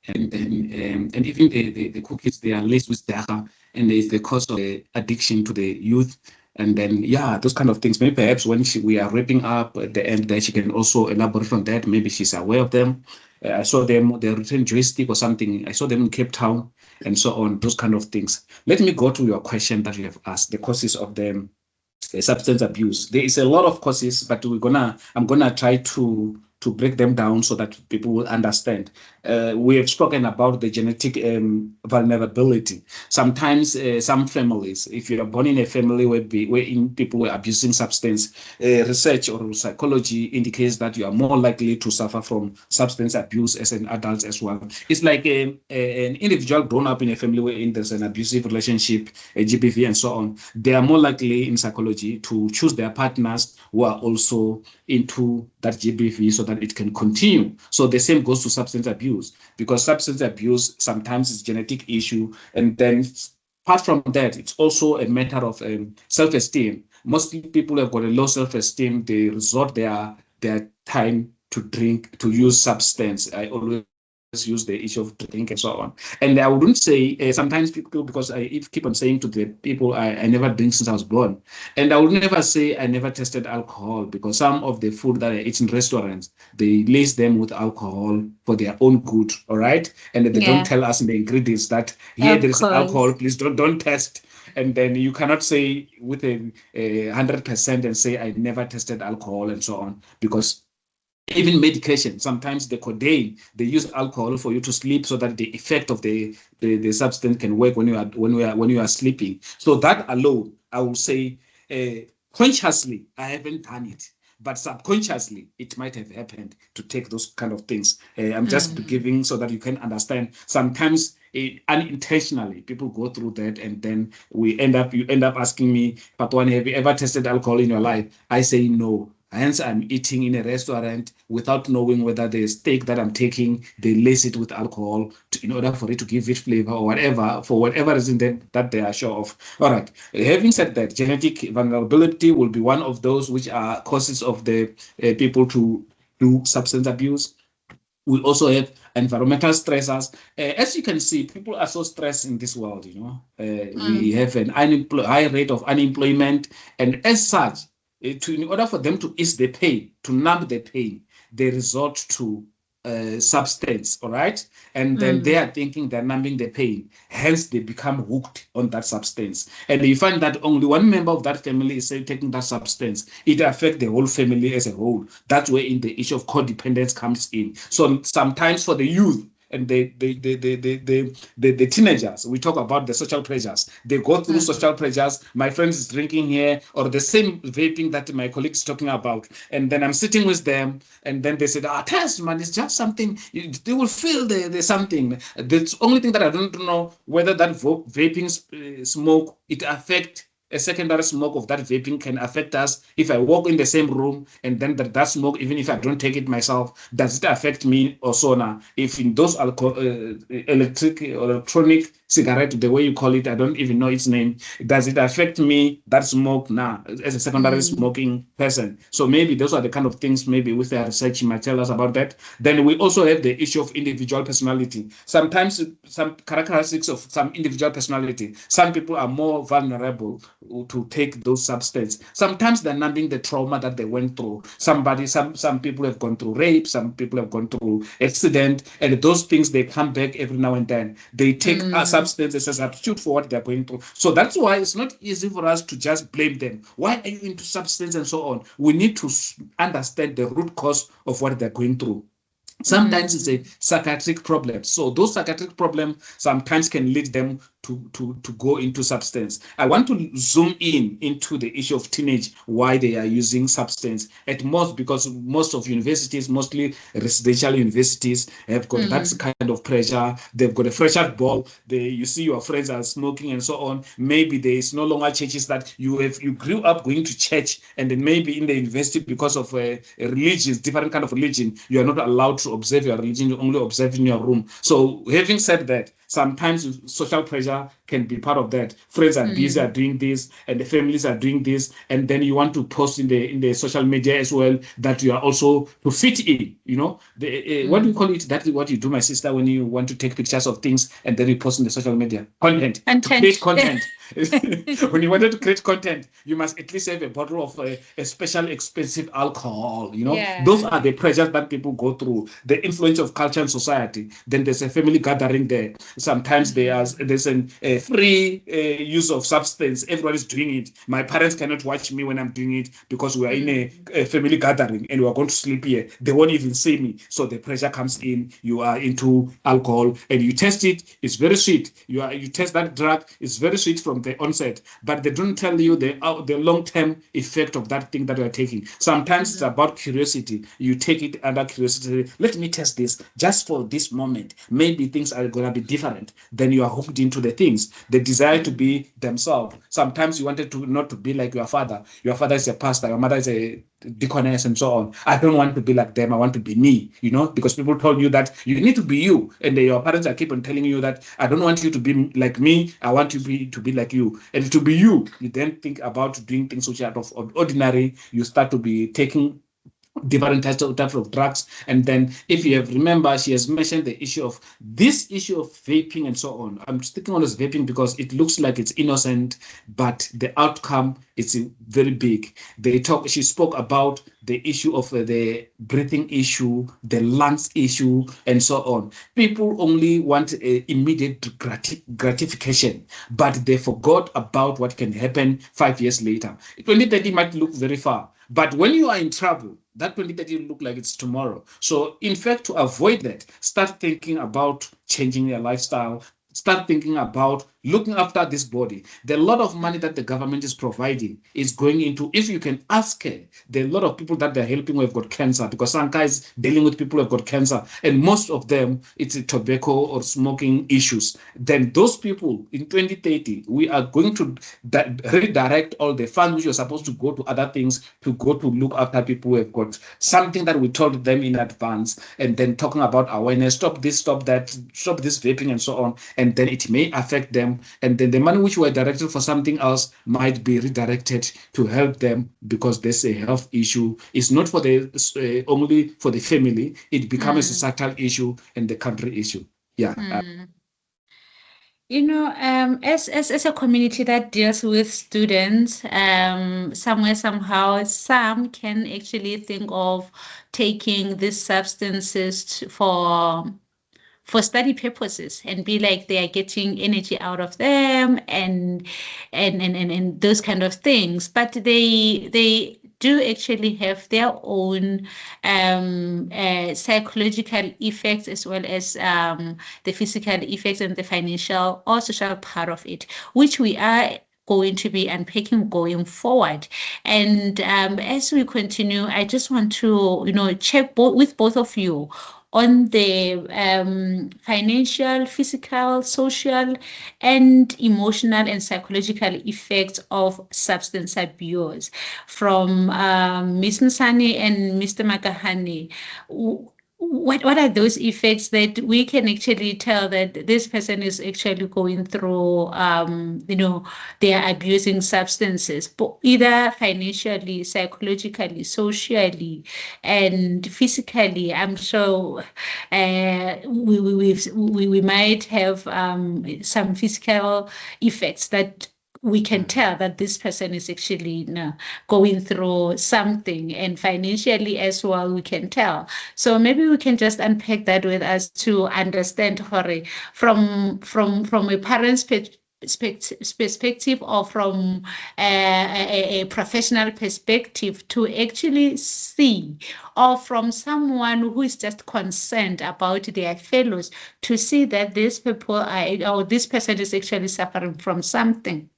And even the cookies, they are laced with dagga, and it's the cause of addiction to the youth. And then, those kind of things. Maybe perhaps when we are wrapping up at the end, that she can also elaborate on that. Maybe she's aware of them. I saw them, they're written joystick or something. I saw them in Cape Town and so on, those kind of things. Let me go to your question that you have asked, the causes of the substance abuse. There is a lot of causes, but I'm gonna try to break them down so that people will understand. We have spoken about the genetic vulnerability. Sometimes some families, if you are born in a family where people were abusing substance, research or psychology indicates that you are more likely to suffer from substance abuse as an adult as well. It's like an individual grown up in a family where there's an abusive relationship, a GBV and so on. They are more likely in psychology to choose their partners who are also into that GBV so that it can continue. So the same goes to substance abuse, because substance abuse sometimes is a genetic issue. And then apart from that, it's also a matter of self-esteem. Most people have got a low self-esteem. They resort their time to use substance. I always use the issue of drink and so on. And I wouldn't say sometimes people, because I keep on saying to the people, I never drink since I was born. And I would never say I never tested alcohol, because some of the food that I eat in restaurants, they lace them with alcohol for their own good, all right? And they don't tell us in the ingredients that here there is alcohol, please don't test. And then you cannot say with a 100% and say I never tested alcohol and so on, because even medication, sometimes the codeine, they use alcohol for you to sleep so that the effect of the substance can work when you are sleeping. So that alone, I will say, consciously, I haven't done it, but subconsciously, it might have happened to take those kind of things. I'm just giving so that you can understand. Sometimes unintentionally, people go through that, and then you end up asking me, Patuane, have you ever tested alcohol in your life? I say no. Hence, I'm eating in a restaurant without knowing whether the steak that I'm taking, they lace it with alcohol in order for it to give it flavor or whatever, for whatever reason that they are sure of. All right. Having said that, genetic vulnerability will be one of those which are causes of the people to do substance abuse. We also have environmental stressors. As you can see, people are so stressed in this world, We have an high rate of unemployment, and as such, in order for them to ease the pain, to numb the pain, they resort to substance, all right? And then they are thinking they're numbing the pain. Hence, they become hooked on that substance. And you find that only one member of that family is taking that substance. It affects the whole family as a whole. That's where in the issue of codependence comes in. So sometimes for the youth, and the teenagers, we talk about the social pressures. They go through social pressures. My friend is drinking here, or the same vaping that my colleague is talking about. And then I'm sitting with them, and then they said, test, man, it's just something. They will feel there's something. The only thing that I don't know whether that vaping smoke, it affects a secondary smoke of that vaping can affect us. If I walk in the same room and then that smoke, even if I don't take it myself, does it affect me also now? If in those electronic cigarette, the way you call it, I don't even know its name, does it affect me, that smoke now, as a secondary smoking person? So maybe those are the kind of things, maybe with the research you might tell us about that. Then we also have the issue of individual personality. Sometimes some characteristics of some individual personality, some people are more vulnerable to take those substances. Sometimes they're numbing the trauma that they went through. Some people have gone through rape, some people have gone through accident, and those things, they come back every now and then. They take a substance as a substitute for what they're going through. So that's why it's not easy for us to just blame them. Why are you into substance and so on? We need to understand the root cause of what they're going through. Sometimes it's a psychiatric problem. So those psychiatric problems sometimes can lead them to go into substance. I want to zoom into the issue of teenage, why they are using substance at most, because most of universities, mostly residential universities, have got that kind of pressure. They've got a fresher ball. You see your friends are smoking and so on. Maybe there is no longer churches that you grew up going to church, and then maybe in the university, because of a religion, different kind of religion, you are not allowed to observe your religion. You only observe in your room. So having said that, sometimes social pressure can be part of that. Friends are busy, are doing this, and the families are doing this, and then you want to post in the social media as well that you are also to fit in. What do you call it? That is what you do, my sister, when you want to take pictures of things and then you post in the social media content. To create content. When you wanted to create content, you must at least have a bottle of a special expensive alcohol. Those are the pressures that people go through. The influence of culture and society. Then there's a family gathering there. Sometimes there's a free use of substance. Everyone is doing it. My parents cannot watch me when I'm doing it because we are in a family gathering and we are going to sleep here. They won't even see me. So the pressure comes in. You are into alcohol and you test it. It's very sweet. You test that drug. It's very sweet from the onset, but they don't tell you the long-term effect of that thing that you are taking. Sometimes it's about curiosity. You take it under curiosity. Let me test this just for this moment. Maybe things are going to be different. Then you are hooked into the things. The desire to be themselves. Sometimes you wanted to not to be like your father. Your father is a pastor. Your mother is a deaconess and so on. I don't want to be like them. I want to be me, because people told you that you need to be you. And your parents are keep on telling you that I don't want you to be like me. I want you to be like you. And to be you then think about doing things which are out of ordinary. You start to be taking different types of drugs. And then if you have remember, she has mentioned the issue of vaping and so on. I'm sticking on this vaping because it looks like it's innocent, but the outcome is very big. She spoke about the issue of the breathing issue, the lungs issue, and so on. People only want immediate gratification, but they forgot about what can happen 5 years later. 2030 might look very far, but when you are in trouble, that 2030 will look like it's tomorrow. So, in fact, to avoid that, start thinking about changing your lifestyle. Start thinking about looking after this body. The lot of money that the government is providing is going into, if you can ask her, there are a lot of people that they're helping who have got cancer, because Sanka is dealing with people who have got cancer, and most of them, it's tobacco or smoking issues. Then those people in 2030, we are going to redirect all the funds which are supposed to go to other things to go to look after people who have got something that we told them in advance, and then talking about awareness, stop this, stop that, stop this vaping and so on, and then it may affect them, and then the money which were directed for something else might be redirected to help them, because there's a health issue. It's not for the only for the family. It becomes a societal issue and the country issue. Yeah. You know, as a community that deals with students, somewhere, somehow, some can actually think of taking these substances for study purposes and be like they are getting energy out of them and those kind of things. But they do actually have their own psychological effects, as well as the physical effects and the financial or social part of it, which we are going to be unpacking going forward. And as we continue, I just want to, check with both of you on the financial, physical, social, and emotional and psychological effects of substance abuse. From Ms. Nsani and Mr. Makahani, what are those effects that we can actually tell that this person is actually going through, they are abusing substances, but either financially, psychologically, socially, and physically? I'm sure we might have some physical effects that we can tell that this person is actually going through something, and financially as well we can tell. So maybe we can just unpack that with us to understand, Hori, from a parent's perspective, or from a professional perspective, to actually see, or from someone who is just concerned about their fellows, to see that these people are, or this person is actually suffering from something.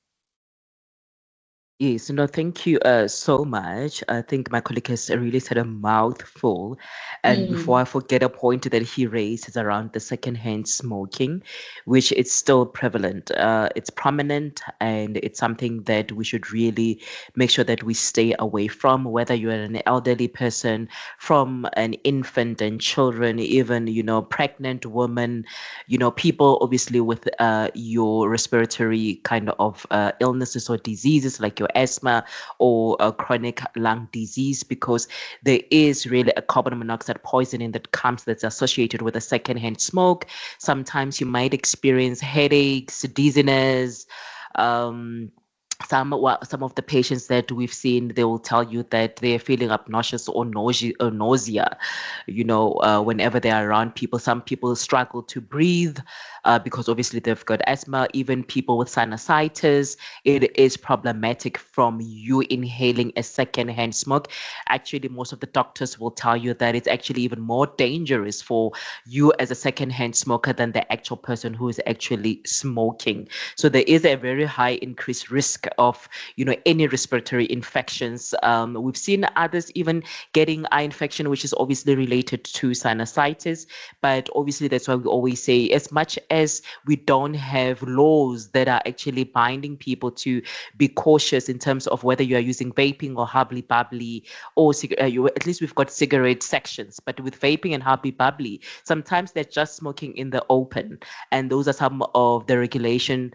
Yes, no, thank you so much. I think my colleague has really said a mouthful. And before I forget, a point that he raised is around the secondhand smoking, which is still prevalent. It's prominent, and it's something that we should really make sure that we stay away from, whether you're an elderly person, from an infant and children, even, pregnant women, people obviously with your respiratory kind of illnesses or diseases, like your asthma or a chronic lung disease, because there is really a carbon monoxide poisoning that's associated with a secondhand smoke. Sometimes you might experience headaches, dizziness. Some of the patients that we've seen, they will tell you that they're feeling obnoxious or nausea, whenever they are around people. Some people struggle to breathe because obviously they've got asthma. Even people with sinusitis, it is problematic from you inhaling a secondhand smoke. Actually, most of the doctors will tell you that it's actually even more dangerous for you as a secondhand smoker than the actual person who is actually smoking. So there is a very high increased risk of any respiratory infections. We've seen others even getting eye infection, which is obviously related to sinusitis. But obviously that's why we always say, as much as we don't have laws that are actually binding people to be cautious in terms of whether you are using vaping or hubbly bubbly, or at least we've got cigarette sections. But with vaping and hubbly bubbly, sometimes they're just smoking in the open, and those are some of the regulations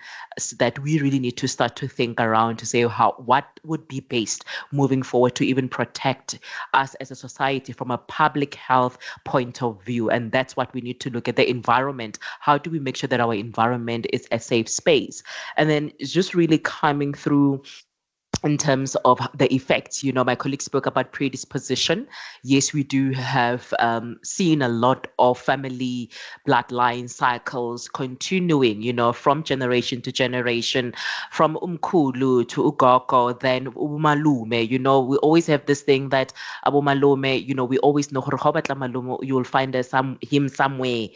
that we really need to start to think around to say what would be best moving forward to even protect us as a society from a public health point of view. And that's what we need to look at, the environment. How do we make sure that our environment is a safe space? And then it's just really coming through in terms of the effects. My colleague spoke about predisposition. Yes, we do have seen a lot of family bloodline cycles continuing, from generation to generation, from umkhulu to ugogo, then umalume. We always have this thing that abomalume, we always know you'll find him somewhere.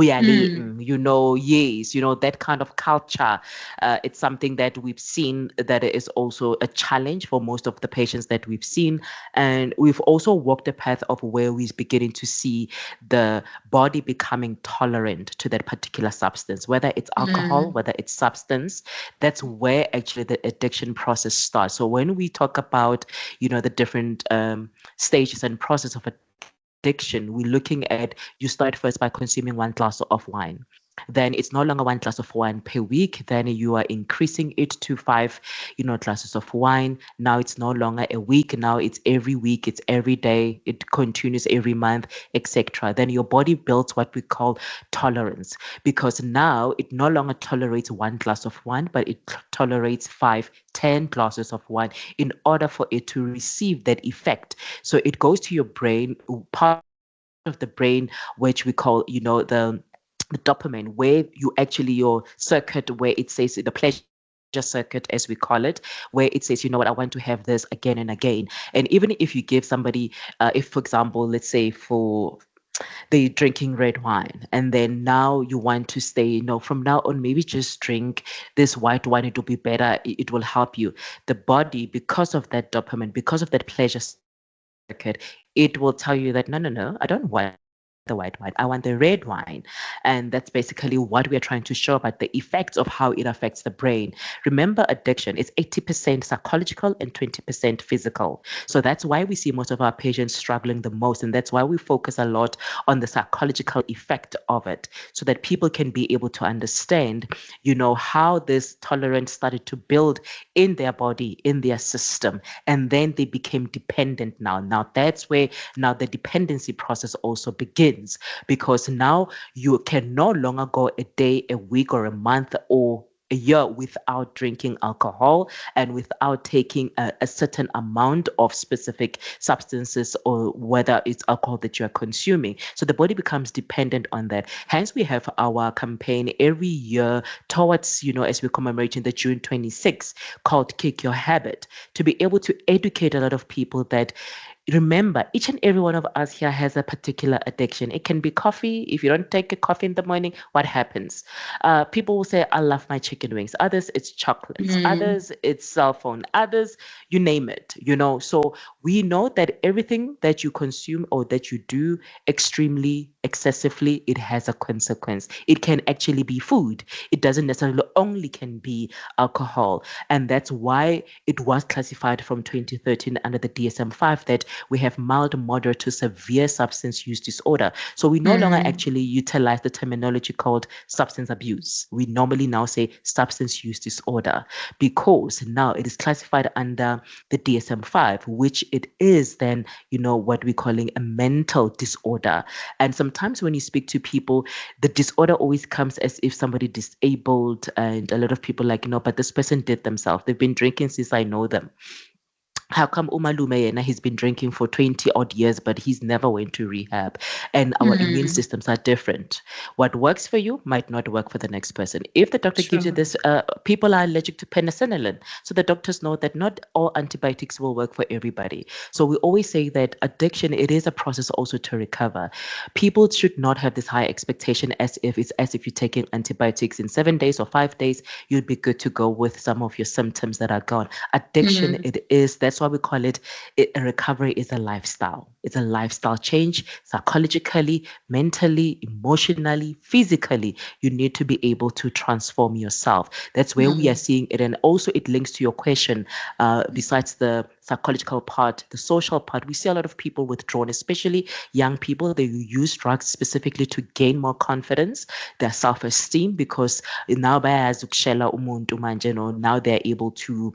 Yes, that kind of culture. It's something that we've seen that is also a challenge for most of the patients that we've seen. And we've also walked a path of where we're beginning to see the body becoming tolerant to that particular substance, whether it's alcohol, whether it's substance. That's where actually the addiction process starts. So when we talk about, the different stages and process of addiction, we're looking at, you start first by consuming 1 glass of wine. Then it's no longer 1 glass of wine per week. Then you are increasing it to 5, glasses of wine. Now it's no longer a week. Now it's every week. It's every day. It continues every month, etc. Then your body builds what we call tolerance, because now it no longer tolerates 1 glass of wine, but it tolerates 5, 10 glasses of wine in order for it to receive that effect. So it goes to your brain, part of the brain, which we call, the dopamine, where you actually, your circuit where it says the pleasure circuit, as we call it, where it says, I want to have this again and again. And even if you give somebody, if for example, let's say for they drinking red wine, and then now you want to stay, from now on, maybe just drink this white wine, it will be better, it will help you. The body, because of that dopamine, because of that pleasure circuit, it will tell you that no, I don't want the white wine, I want the red wine. And that's basically what we are trying to show about the effects of how it affects the brain. Remember, addiction is 80% psychological and 20% physical. So that's why we see most of our patients struggling the most. And that's why we focus a lot on the psychological effect of it, so that people can be able to understand, how this tolerance started to build in their body, in their system, and then they became dependent now. Now that's where now the dependency process also begins, because now you can no longer go a day, a week, or a month, or a year without drinking alcohol and without taking a certain amount of specific substances, or whether it's alcohol that you are consuming. So the body becomes dependent on that. Hence, we have our campaign every year towards, as we're commemorating the June 26th, called Kick Your Habit, to be able to educate a lot of people that, remember, each and every one of us here has a particular addiction. It can be coffee. If you don't take a coffee in the morning, what happens? People will say, I love my chicken wings. Others, it's chocolates. Others, it's cell phone. Others, you name it, So we know that everything that you consume or that you do extremely, excessively, it has a consequence. It can actually be food. It doesn't necessarily only can be alcohol. And that's why it was classified from 2013 under the DSM-5 that we have mild, moderate to severe substance use disorder. So we no longer actually utilize the terminology called substance abuse. We normally now say substance use disorder, because now it is classified under the DSM-5, which it is then, what we're calling a mental disorder. And sometimes when you speak to people, the disorder always comes as if somebody disabled, and a lot of people like, but this person did themselves. They've been drinking since I know them. How come Umalume Yena, he's been drinking for 20 odd years, but he's never went to rehab? And our immune systems are different. What works for you might not work for the next person. If the doctor gives you this, people are allergic to penicillin. So the doctors know that not all antibiotics will work for everybody. So we always say that addiction, it is a process also to recover. People should not have this high expectation as if you're taking antibiotics in 7 days or 5 days, you'd be good to go with some of your symptoms that are gone. Addiction, that's why we call it a recovery is a lifestyle. It's a lifestyle change, psychologically, mentally, emotionally, physically. You need to be able to transform yourself. That's where we are seeing it. And also it links to your question, besides the psychological part, the social part, we see a lot of people withdrawn, especially young people. They use drugs specifically to gain more confidence, their self-esteem, because now bayazi ukushela umuntu manje, now they're able to,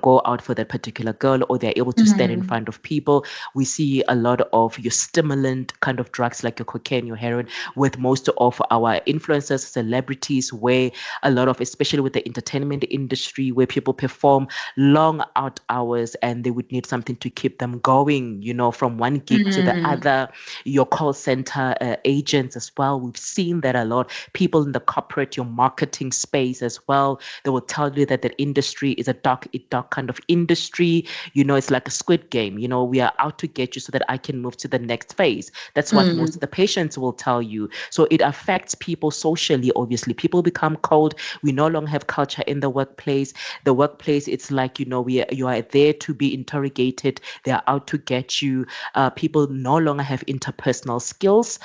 go out for that particular girl, or they're able to stand in front of people. We see a lot of your stimulant kind of drugs like your cocaine, your heroin, with most of our influencers, celebrities, where a lot of, especially with the entertainment industry, where people perform long out hours and they would need something to keep them going, from one gig to the other. Your call center agents as well. We've seen that a lot. People in the corporate, your marketing space as well. They will tell you that the industry is a dark kind of industry. It's like a squid game. We are out to get you so that I can move to the next phase. That's what most of the patients will tell you. So it affects people socially, obviously. People become cold. We no longer have culture in the workplace. The workplace, it's like, you are there to be interrogated. They are out to get you. People no longer have interpersonal skills.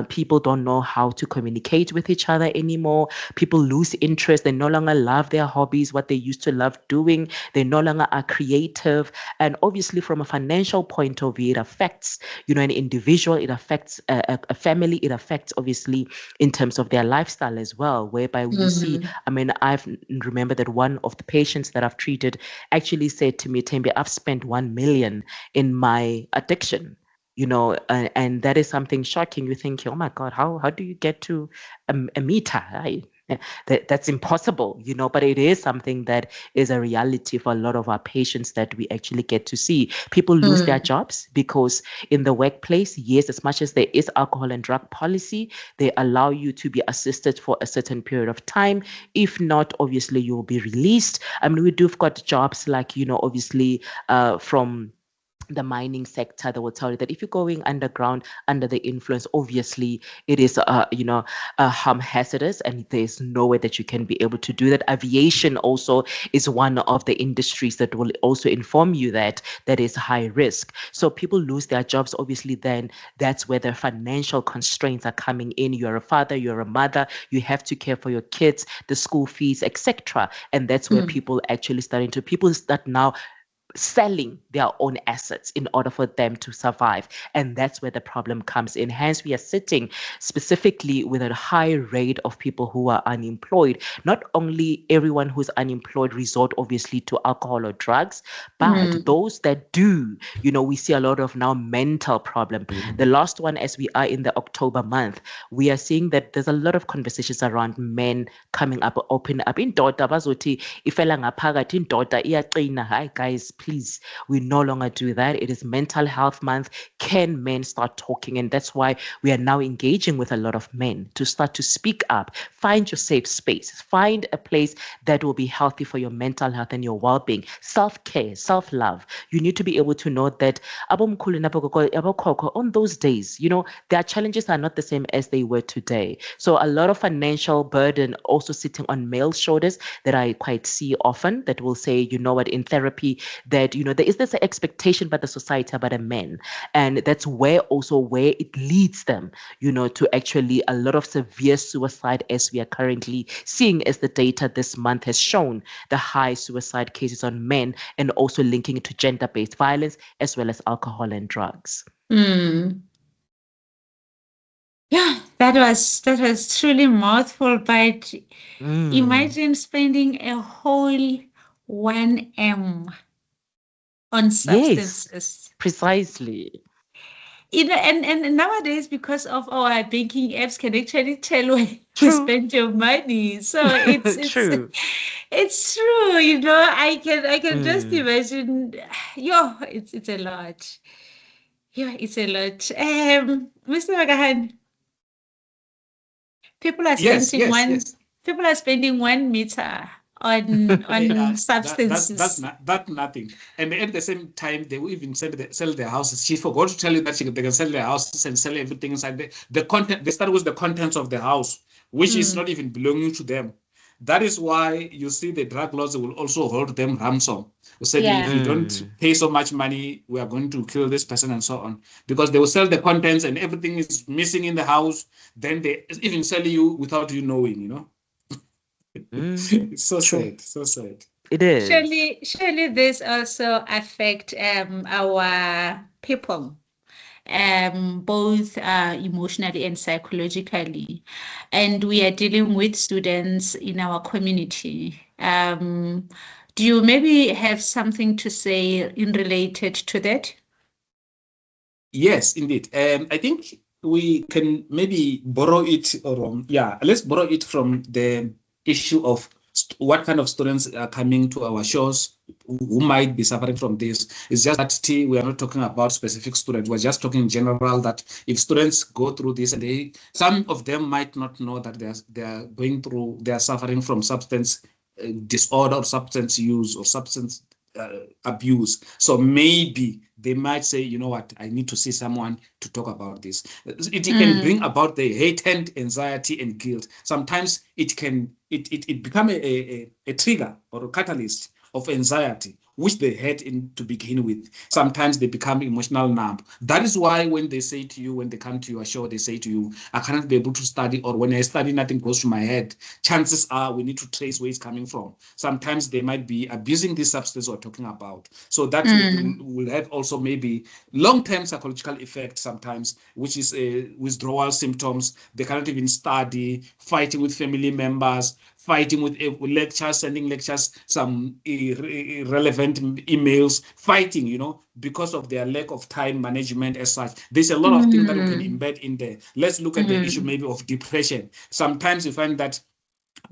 People don't know how to communicate with each other anymore. People lose interest. They no longer love their hobbies, what they used to love doing. They no longer are creative. And obviously, from a financial point of view, it affects, an individual. It affects a family. It affects, obviously, in terms of their lifestyle as well, whereby we see, I've remember that one of the patients that I've treated actually said to me, Tembe, I've spent 1 million in my addiction. And that is something shocking. You think, oh my God, how do you get to a meter? That's impossible, but it is something that is a reality for a lot of our patients that we actually get to see. People lose their jobs because in the workplace, yes, as much as there is alcohol and drug policy, they allow you to be assisted for a certain period of time. If not, obviously, you will be released. We do have got jobs like, obviously, from the mining sector. That will tell you that if you're going underground under the influence, obviously it is hazardous, and there's no way that you can be able to do that. Aviation also is one of the industries that will also inform you that is high risk. So people lose their jobs. Obviously, then that's where the financial constraints are coming in. You're a father, you're a mother, you have to care for your kids, the school fees, etc. And that's where people start now selling their own assets in order for them to survive. And that's where the problem comes in. Hence, we are sitting specifically with a high rate of people who are unemployed. Not only everyone who's unemployed resort, obviously, to alcohol or drugs, but those that do, we see a lot of now mental problem. The last one, as we are in the October month, we are seeing that there's a lot of conversations around men coming up, open up. In Dota, bazothi, ifela ngaphakathi, in Dota, iyaqina. Hi, guys, please, we no longer do that. It is Mental Health Month. Can men start talking? And that's why we are now engaging with a lot of men to start to speak up. Find your safe space. Find a place that will be healthy for your mental health and your well-being. Self-care, self-love. You need to be able to know that on those days, their challenges are not the same as they were today. So a lot of financial burden also sitting on male shoulders that I quite see often, that will say, what, in therapy, that there is this expectation by the society about a man, and that's where it leads them to actually a lot of severe suicide, as we are currently seeing, as the data this month has shown, the high suicide cases on men, and also linking it to gender-based violence as well as alcohol and drugs. Yeah, that was truly mouthful, but imagine spending a whole 1M on substances. Yes, precisely. And nowadays, because of our banking apps, can actually tell where you spend your money. So it's true. It's true. I can just imagine. It's a lot. Yeah, it's a lot. Mr. Magahan, people are spending yes. people are spending 1 meter on substances. That's nothing. And at the same time, they will even sell their houses. She forgot to tell you that they can sell their houses and sell everything inside the content. They start with the contents of the house, which is not even belonging to them. That is why you see the drug laws will also hold them ransom. We said, if you don't pay so much money, we are going to kill this person and so on. Because they will sell the contents and everything is missing in the house. Then they even sell you without you knowing, It's so sad, so sad. It is. Surely this also affect our people, both emotionally and psychologically. And we are dealing with students in our community. Do you maybe have something to say in related to that? Yes, indeed. I think we can maybe borrow it, or let's borrow it from the issue of what kind of students are coming to our shows who might be suffering from this. It's just that we are not talking about specific students. We're just talking in general that if students go through this, and some of them might not know that they are suffering from substance disorder or substance use or substance abuse. So maybe they might say, you know what, I need to see someone to talk about this. It can bring about the heightened anxiety and guilt. Sometimes it can it become a trigger or a catalyst of anxiety, which they had to begin with. Sometimes they become emotional numb. That is why when they say to you, when they come to your show, they say to you, I cannot be able to study, or when I study, nothing goes to my head. Chances are we need to trace where it's coming from. Sometimes they might be abusing this substance we're talking about. So that will have also maybe long-term psychological effects sometimes, which is withdrawal symptoms. They cannot even study, fighting with family members, fighting with lectures, sending lectures, some irrelevant emails, fighting, because of their lack of time management as such. There's a lot of things that we can embed in there. Let's look at the issue maybe of depression. Sometimes you find that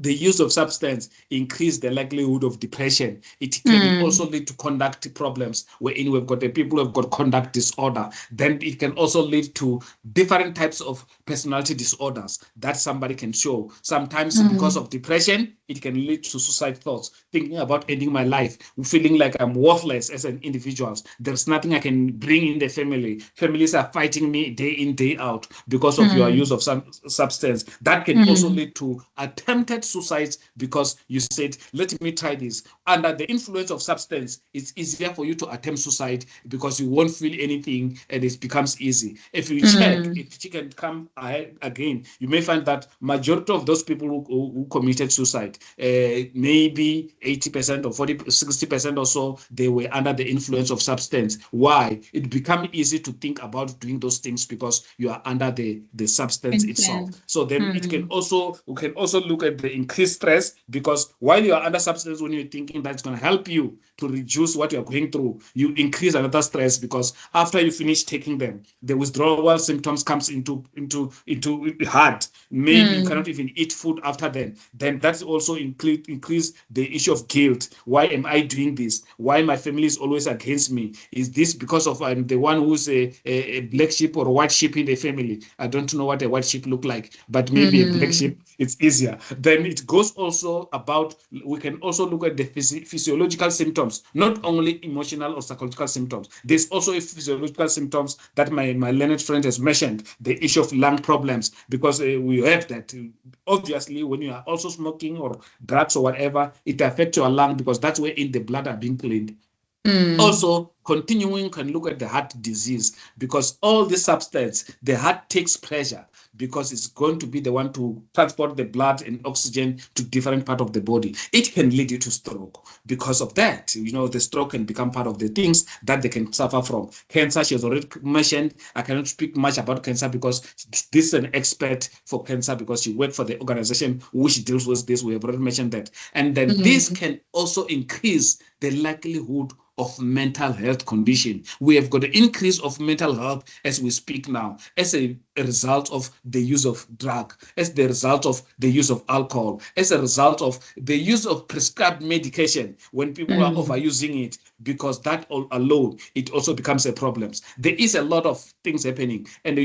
the use of substance increase the likelihood of depression. It can also lead to conduct problems, wherein we've got the people who have got conduct disorder. Then it can also lead to different types of personality disorders that somebody can show. Sometimes because of depression, it can lead to suicide thoughts, thinking about ending my life, feeling like I'm worthless as an individual. There's nothing I can bring in the family. Families are fighting me day in, day out because of your use of some substance. That can also lead to attempted suicides because you said, let me try this. Under the influence of substance, it's easier for you to attempt suicide because you won't feel anything and it becomes easy. If you check, if you can come ahead again, you may find that majority of those people who committed suicide, maybe 80% or 60% or so, they were under the influence of substance. Why? It becomes easy to think about doing those things because you are under the substance itself. So then we can also look at the increased stress, because while you are under substance, when you're thinking that's going to help you to reduce what you're going through, you increase another stress, because after you finish taking them, the withdrawal symptoms comes into hard. Maybe you cannot even eat food after then that's also increase the issue of guilt. Why am I doing this? Why my family is always against me? Is this because of I'm the one who's a black sheep or a white sheep in the family? I don't know what a white sheep look like, but maybe a black sheep, it's easier. Then it goes also about, we can also look at the physiological symptoms, not only emotional or psychological symptoms. There's also a physiological symptoms that my learned friend has mentioned, the issue of lung problems, because we have that. Obviously, when you are also smoking or drugs or whatever, it affects your lung because that's where in the blood are being cleaned. Also, continuing, can look at the heart disease, because all the substance, the heart takes pressure because it's going to be the one to transport the blood and oxygen to different part of the body. It can lead you to stroke because of that. The stroke can become part of the things that they can suffer from. Cancer, she has already mentioned. I cannot speak much about cancer because this is an expert for cancer, because she worked for the organization which deals with this. We have already mentioned that. And then this can also increase the likelihood of mental health condition. We have got an increase of mental health as we speak now, as a result of the use of drug, as the result of the use of alcohol, as a result of the use of prescribed medication when people are overusing it, because that all alone, it also becomes a problem. There is a lot of things happening. And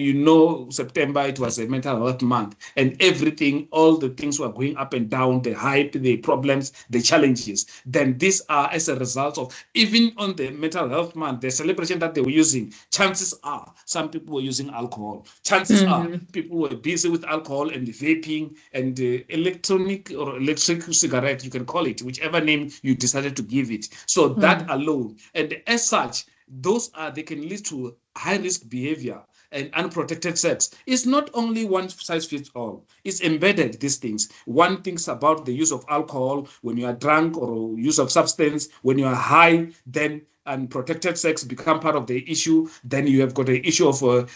September, it was a mental health month, and everything, all the things were going up and down, the hype, the problems, the challenges. Then these are as a result of, even on the mental health month, the celebration that they were using, chances are some people were using alcohol. Chances are people were busy with alcohol and vaping and electronic or electric cigarette, you can call it, whichever name you decided to give it. So that alone, and as such, they can lead to high risk behavior. and unprotected sex. It's not only one size fits all. It's embedded, these things. One thinks about the use of alcohol when you are drunk, or use of substance when you are high, then unprotected sex become part of the issue. Then you have got an issue of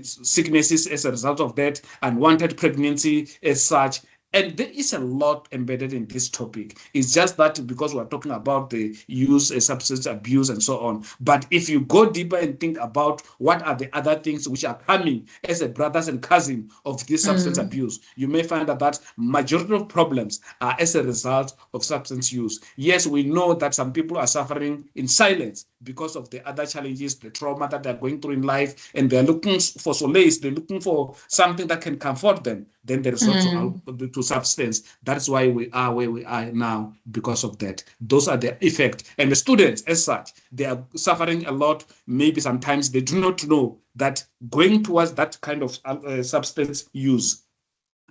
sicknesses as a result of that, unwanted pregnancy as such. And there is a lot embedded in this topic. It's just that because we're talking about the use, substance abuse, and so on. But if you go deeper and think about what are the other things which are coming as a brothers and cousin of this substance abuse, you may find that majority of problems are as a result of substance use. Yes, we know that some people are suffering in silence because of the other challenges, the trauma that they're going through in life, and they're looking for solace, they're looking for something that can comfort them. Then there is also to substance. That's why we are where we are now, because of that. Those are the effects. And the students, as such, they are suffering a lot. Maybe sometimes they do not know that going towards that kind of substance use,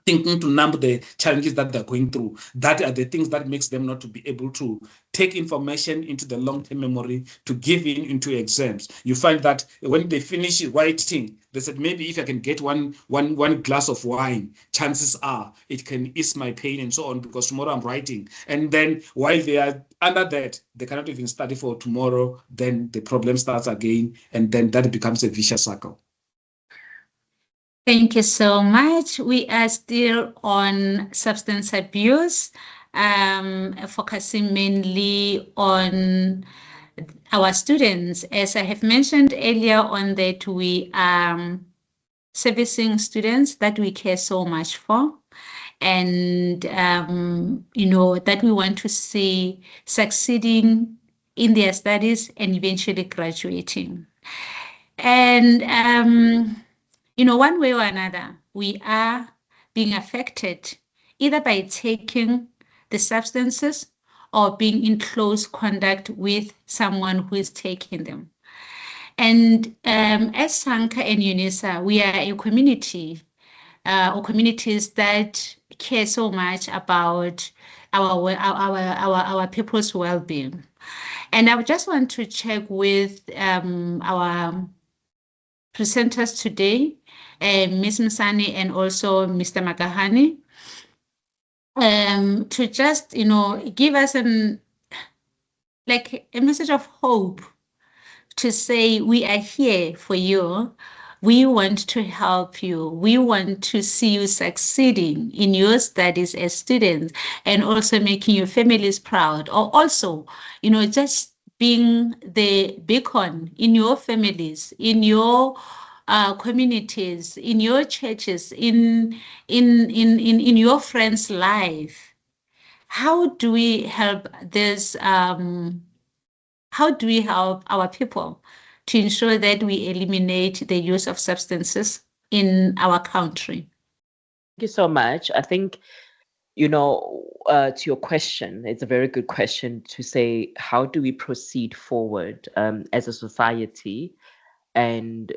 thinking to numb the challenges that they're going through, that are the things that makes them not to be able to take information into the long-term memory to give into exams. You find that when they finish writing, they said, maybe if I can get one glass of wine, chances are it can ease my pain and so on, because tomorrow I'm writing. And then while they are under that, they cannot even study for tomorrow. Then the problem starts again, and then that becomes a vicious cycle. Thank you so much. We are still on substance abuse, focusing mainly on our students. As I have mentioned earlier on, that we are servicing students that we care so much for, and that we want to see succeeding in their studies and eventually graduating. And one way or another, we are being affected either by taking the substances or being in close contact with someone who is taking them. And as Sanka and UNISA, we are a community or communities that care so much about our people's well-being. And I just want to check with our presenters today, Ms. Msani and also Mr. Magahani, to just, give us a message of hope, to say we are here for you. We want to help you. We want to see you succeeding in your studies as students, and also making your families proud, or also, just being the beacon in your families, in your communities, in your churches, in your friends' life. How do we help this? How do we help our people to ensure that we eliminate the use of substances in our country? Thank you so much. I think, to your question, it's a very good question to say, how do we proceed forward as a society? And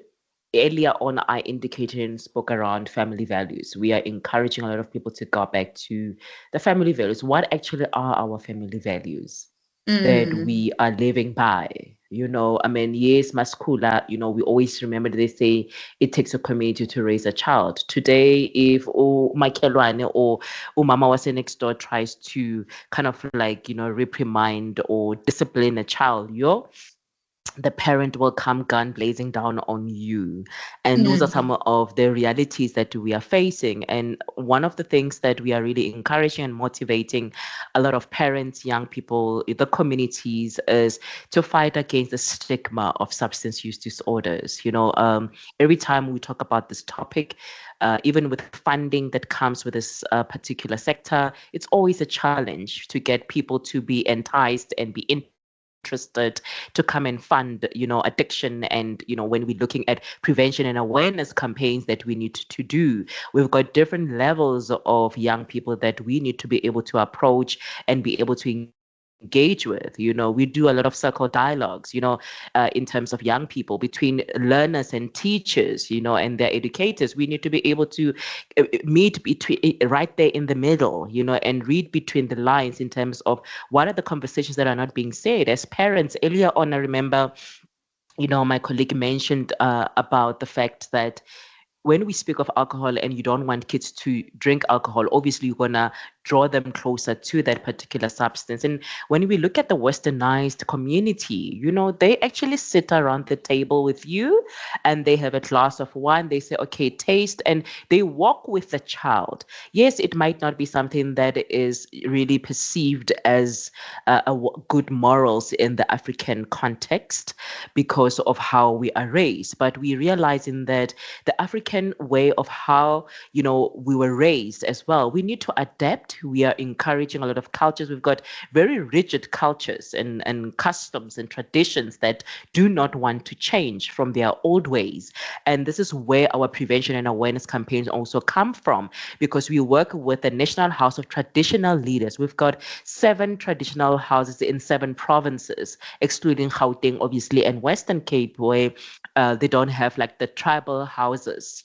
earlier on, I indicated and spoke around family values. We are encouraging a lot of people to go back to the family values. What actually are our family values that we are living by? Yes, Maskula, we always remember they say it takes a community to raise a child. Today, if my Kelwane or Mama was next door tries to kind of reprimand or discipline a child, the parent will come gun blazing down on you. And those are some of the realities that we are facing. And one of the things that we are really encouraging and motivating a lot of parents, young people, the communities, is to fight against the stigma of substance use disorders. Every time we talk about this topic, even with funding that comes with this particular sector, it's always a challenge to get people to be enticed and be interested to come and fund, addiction. And, when we're looking at prevention and awareness campaigns that we need to do, we've got different levels of young people that we need to be able to approach and be able to engage with. We do a lot of circle dialogues, in terms of young people, between learners and teachers, and their educators. We need to be able to meet between right there in the middle, and read between the lines in terms of what are the conversations that are not being said. As parents, earlier on, I remember My colleague mentioned about the fact that when we speak of alcohol and you don't want kids to drink alcohol, obviously you're going to draw them closer to that particular substance. And when we look at the westernized community, they actually sit around the table with you and they have a glass of wine. They say, okay, taste, and they walk with the child. Yes, it might not be something that is really perceived as good morals in the African context because of how we are raised, but we realizing that the African way of how, we were raised as well. We need to adapt. We are encouraging a lot of cultures. We've got very rigid cultures and customs and traditions that do not want to change from their old ways. And this is where our prevention and awareness campaigns also come from, because we work with the National House of Traditional Leaders. We've got 7 traditional houses in 7 provinces, excluding Gauteng, obviously, and Western Cape, where they don't have like the tribal houses,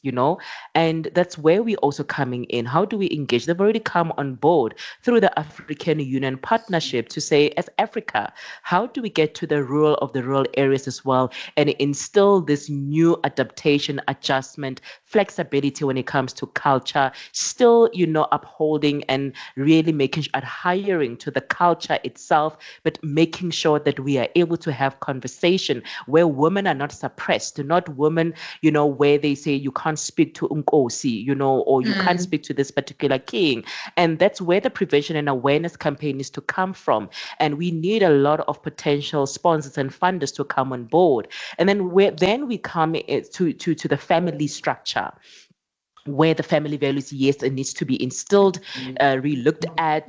and that's where we also coming in. How do we engage? They've already come on board through the African Union partnership to say, as Africa, how do we get to the rural areas as well and instill this new adaptation, adjustment, flexibility when it comes to culture, still, upholding and really making adhering to the culture itself, but making sure that we are able to have conversation where women are not suppressed, not women, where they say you can't speak to Unkosi, or you can't speak to this particular king. And that's where the prevention and awareness campaign is to come from. And we need a lot of potential sponsors and funders to come on board. And then we come to the family structure, where the family values, yes, it needs to be instilled, re-looked at.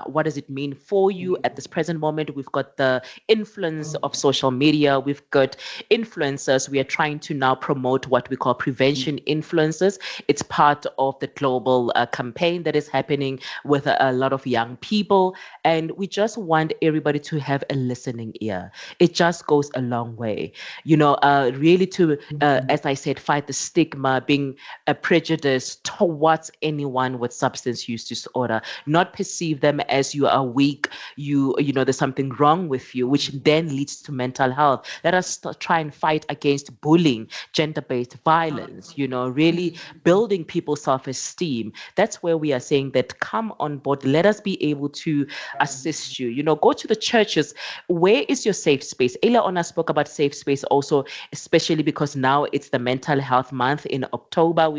What does it mean for you at this present moment? We've got the influence of social media. We've got influencers. We are trying to now promote what we call prevention influencers. It's part of the global campaign that is happening with a lot of young people. And we just want everybody to have a listening ear. It just goes a long way, really to, as I said, fight the stigma, being a prejudice towards anyone with substance use disorder, not perceive them as you are weak, there's something wrong with you, which then leads to mental health. Let us try and fight against bullying, gender-based violence, really building people's self-esteem. That's where we are saying that come on board. Let us be able to assist you. Go to the churches. Where is your safe space? Earlier on, I spoke about safe space also, especially because now it's the mental health month in October.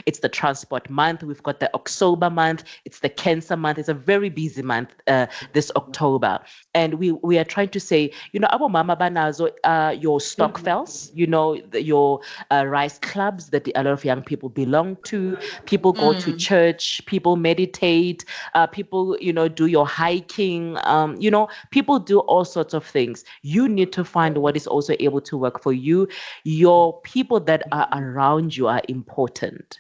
It's the transport month. We've got the October month. It's the cancer month. It's a very busy month this October. And we are trying to say, abo mama banazo, your Stockfells, your rice clubs that a lot of young people belong to. People go to church. People meditate. People, do your hiking. People do all sorts of things. You need to find what is also able to work for you. Your people that are around you are important.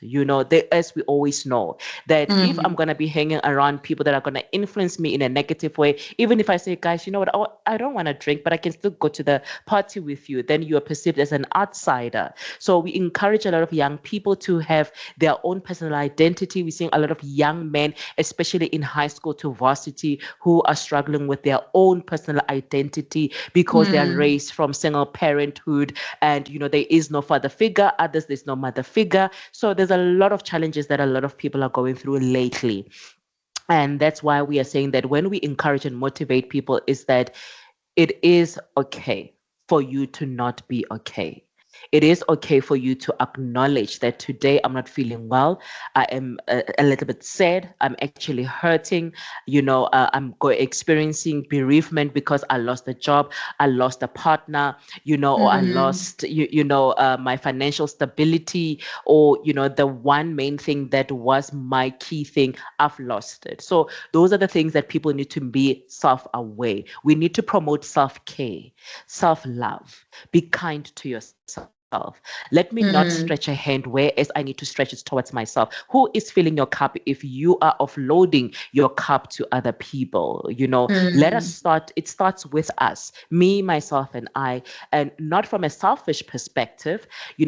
As we always know, that if I'm going to be hanging around people that are going to influence me in a negative way, even if I say, guys, you know what, I don't want to drink, but I can still go to the party with you, then you are perceived as an outsider. So we encourage a lot of young people to have their own personal identity. We're seeing a lot of young men, especially in high school to varsity, who are struggling with their own personal identity because they are raised from single parenthood and, there is no father figure. Others, there's no mother figure. So there's a lot of challenges that a lot of people are going through lately. And that's why we are saying that when we encourage and motivate people is that it is okay for you to not be okay. It is okay for you to acknowledge that today I'm not feeling well. I am a little bit sad. I'm actually hurting. I'm experiencing bereavement because I lost a job. I lost a partner, or I lost, my financial stability, or, the one main thing that was my key thing, I've lost it. So those are the things that people need to be self-aware. We need to promote self-care, self-love, be kind to yourself. Let me not Mm, stretch a hand whereas I need to stretch it towards myself. Who is filling your cup if you are offloading your cup to other people? Let us mm, start. It starts with us, me, myself, and I, and not from a selfish perspective,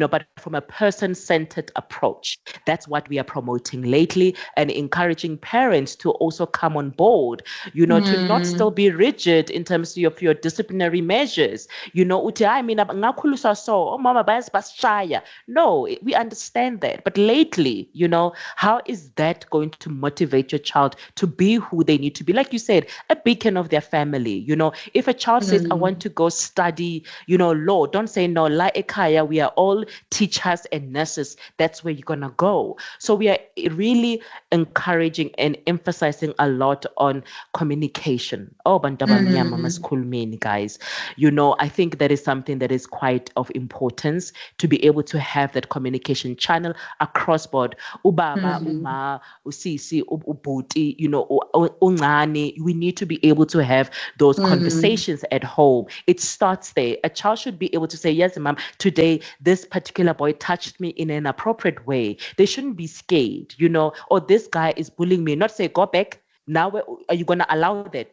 but from a person-centered approach. That's what we are promoting lately and encouraging parents to also come on board, to not still mm, be rigid in terms of your disciplinary measures. Uthi hayi mina ngakhuliswa so, mama basishaya. No, we understand that. But lately, how is that going to motivate your child to be who they need to be? Like you said, a beacon of their family. If a child says, I want mm, to go study, law, don't say no. La ekaya, we are all teachers and nurses. That's where you're gonna go. So we are really encouraging and emphasizing a lot on communication. Oh, bantaba mnyama mm, masikhulumeni, guys. I think that is something that is quite of importance, to be able to have that communication channel across board. Ubaba, mm, uma, usisi, ubhuti, uncane. We need to be able to have those mm, conversations at home. It starts there. A child should be able to say, yes, ma'am, today this particular boy touched me in an appropriate way. They shouldn't be scared, or this guy is bullying me. Not say, go back. Now, are you going to allow that?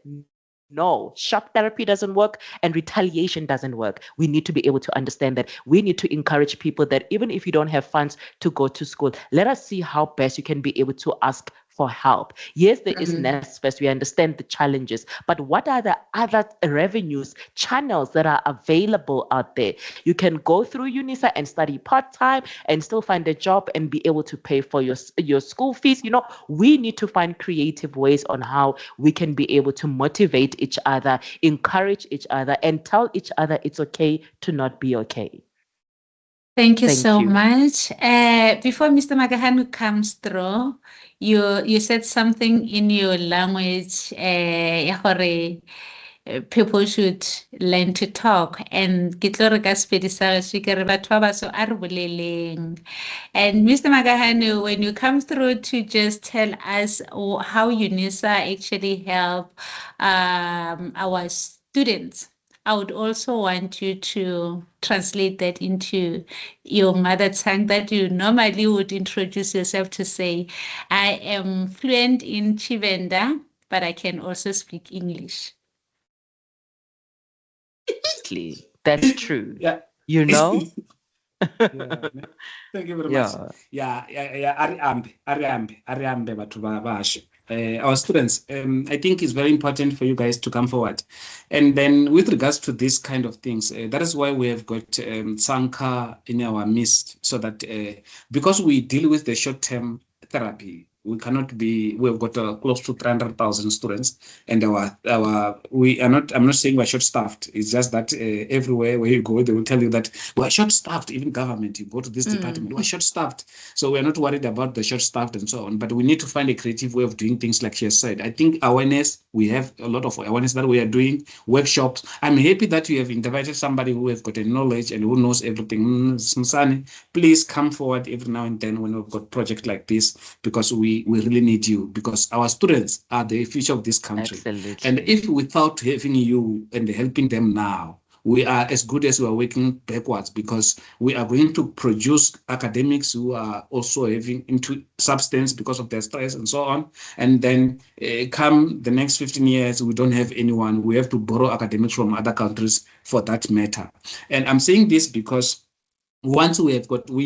No, shock therapy doesn't work and retaliation doesn't work. We need to be able to understand that. We need to encourage people that even if you don't have funds to go to school, let us see how best you can be able to ask for help. Yes, there is mm. NSFAS. We understand the challenges, but what are the other revenues, channels that are available out there? You can go through UNISA and study part-time and still find a job and be able to pay for your school fees. We need to find creative ways on how we can be able to motivate each other, encourage each other, and tell each other it's okay to not be okay. Thank you Thank so you. much. Before Mr. Magahanu comes through, you said something in your language, ya gore, people should learn to talk. And ke tlo re ka Sepedi sa gešo ke re batho ba baso a re boleleng. And Mr. Magahanu, when you come through to just tell us how UNISA actually help our students, I would also want you to translate that into your mother tongue that you normally would introduce yourself to say, I am fluent in Chivenda, but I can also speak English. That's true. Yeah. You know? Yeah, thank you very much. Yeah. Ariambe batho ba basho. Our students, I think it's very important for you guys to come forward. And then with regards to these kind of things, that is why we have got Sanka in our midst, so that because we deal with the short-term therapy, we have got close to 300,000 students, and we are not, I'm not saying we're short-staffed. It's just that everywhere where you go, they will tell you that we're short-staffed. Even government, you go to this department, we're short-staffed. So we're not worried about the short-staffed and so on, but we need to find a creative way of doing things, like she has said. I think awareness, we have a lot of awareness that we are doing, workshops. I'm happy that you have invited somebody who has got a knowledge and who knows everything. Smsani, please come forward every now and then when we've got projects like this, because we really need you, because our students are the future of this country. Absolutely. And if without having you and helping them now, we are as good as we are working backwards, because we are going to produce academics who are also having into substance because of their stress and so on. And then come the next 15 years, we don't have anyone. We have to borrow academics from other countries for that matter. And I'm saying this because once we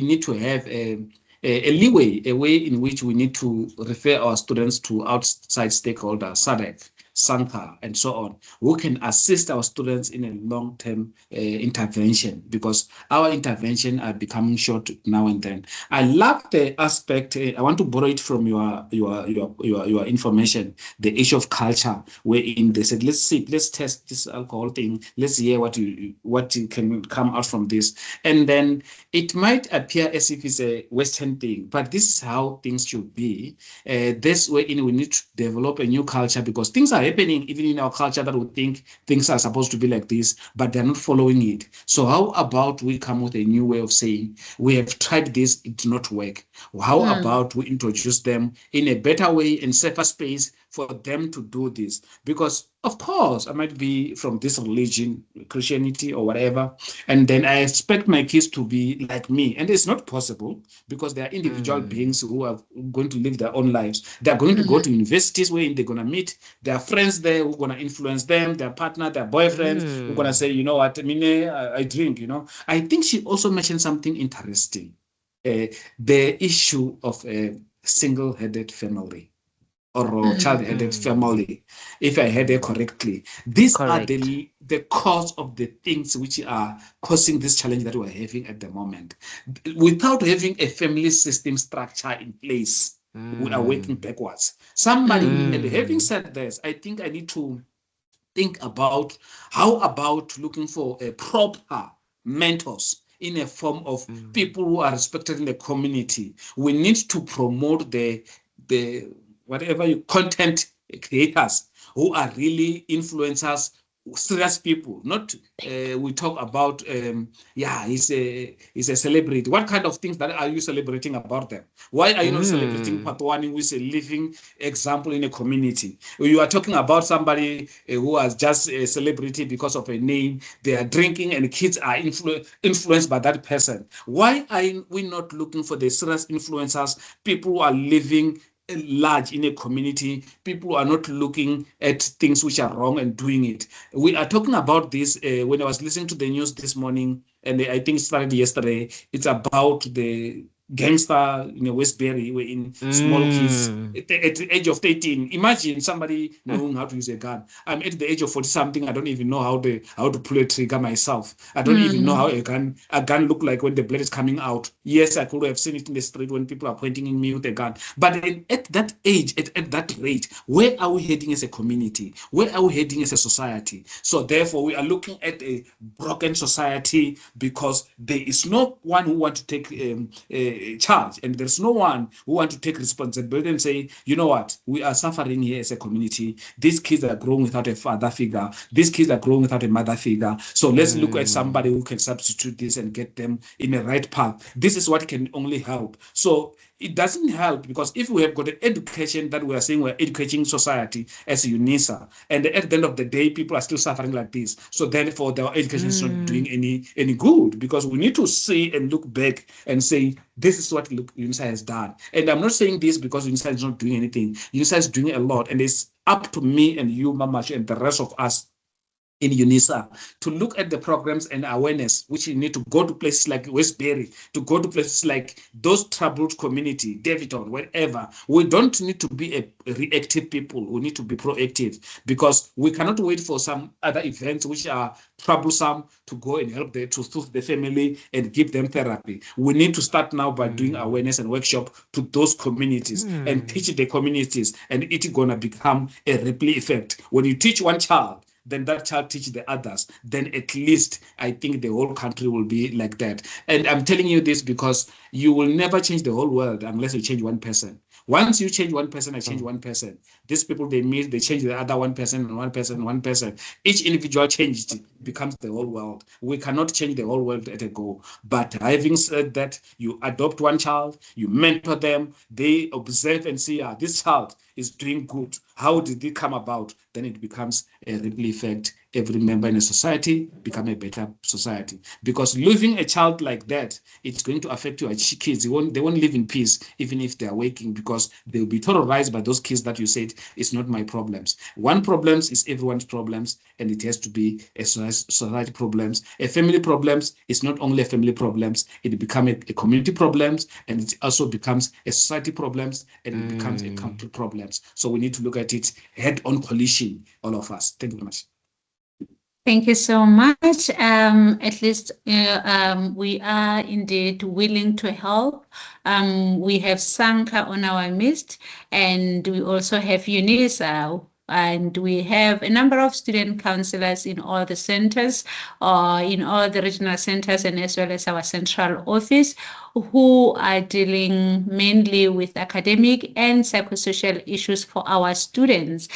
need to have a leeway, a way in which we need to refer our students to outside stakeholders, SADC, Sanka, and so on, who can assist our students in a long-term intervention, because our intervention are becoming short now and then. I love the aspect. I want to borrow it from your information. The issue of culture, wherein they said, let's test this alcohol thing. Let's hear what can come out from this, and then it might appear as if it's a Western thing, but this is how things should be. This way, we need to develop a new culture, because things are happening even in our culture that we think things are supposed to be like this, but they're not following it. So how about we come with a new way of saying, we have tried this, it did not work. How about we introduce them in a better way and safer space for them to do this. Because, of course, I might be from this religion, Christianity or whatever, and then I expect my kids to be like me. And it's not possible because they are individual beings who are going to live their own lives. They are going to go to universities where they're going to meet their friends there who are going to influence them, their partner, their boyfriends, who are going to say, you know what, I drink, I think she also mentioned something interesting. The issue of a single-headed family or child-headed family, if I heard it correctly. These are the cause of the things which are causing this challenge that we're having at the moment. Without having a family system structure in place, we are working backwards. And having said this, I think I need to think about how about looking for a proper mentors in a form of people who are respected in the community. We need to promote the whatever content creators who are really influencers, serious people. Not we talk about he's a celebrity. What kind of things that are you celebrating about them? Why are you not celebrating Patwani, who is a living example in a community? You are talking about somebody who has just a celebrity because of a name. They are drinking and kids are influenced by that person. Why are we not looking for the serious influencers, people who are living large in a community, people are not looking at things which are wrong and doing it. We are talking about this when I was listening to the news this morning, and I think it started yesterday. It's about the gangster in Westbury, in small kids at the age of 13. Imagine somebody knowing how to use a gun. I'm at the age of 40-something. I don't even know how to pull a trigger myself. I don't even know how a gun look like when the blade is coming out. Yes, I could have seen it in the street when people are pointing at me with a gun. But at that age, at that rate, where are we heading as a community? Where are we heading as a society? So therefore, we are looking at a broken society because there is no one who wants to take charge, and there's no one who wants to take responsibility and say, you know what, we are suffering here as a community. These kids are growing without a father figure. These kids are growing without a mother figure. So let's look at somebody who can substitute this and get them in the right path. This is what can only help. So it doesn't help because if we have got an education that we are saying we're educating society as UNISA, and at the end of the day, people are still suffering like this. So therefore, their education is not doing any good, because we need to see and look back and say, this is what UNISA has done. And I'm not saying this because UNISA is not doing anything. UNISA is doing a lot, and it's up to me and you, Mamash, and the rest of us in UNISA to look at the programs and awareness, which you need to go to places like Westbury, to go to places like those troubled community, Davidton, wherever. We don't need to be a reactive people. We need to be proactive, because we cannot wait for some other events which are troublesome to go and help to soothe the family and give them therapy. We need to start now by doing awareness and workshop to those communities and teach the communities, and it's gonna become a ripple effect. When you teach one child, then that child teach the others, then at least I think the whole country will be like that. And I'm telling you this because you will never change the whole world unless you change one person. Once you change one person, I change one person. These people, they meet, they change the other one person and one person and one person. Each individual changed becomes the whole world. We cannot change the whole world at a go. But having said that, you adopt one child, you mentor them, they observe and see, this child is doing good. How did it come about? Then it becomes a ripple effect. Every member in a society become a better society. Because losing a child like that, it's going to affect your kids. They won't live in peace, even if they are waking, because they'll be terrorized by those kids that you said, it's not my problems. One problem is everyone's problems, and it has to be a society problems. A family problems is not only a family problems, it becomes a community problems, and it also becomes a society problems, and it becomes a country problems. So we need to look at it head-on collision, all of us. Thank you very much. Thank you so much. At least we are indeed willing to help. We have Sanka on our midst, and we also have UNISA, and we have a number of student counselors in all the centers, in all the regional centers, and as well as our central office, who are dealing mainly with academic and psychosocial issues for our students.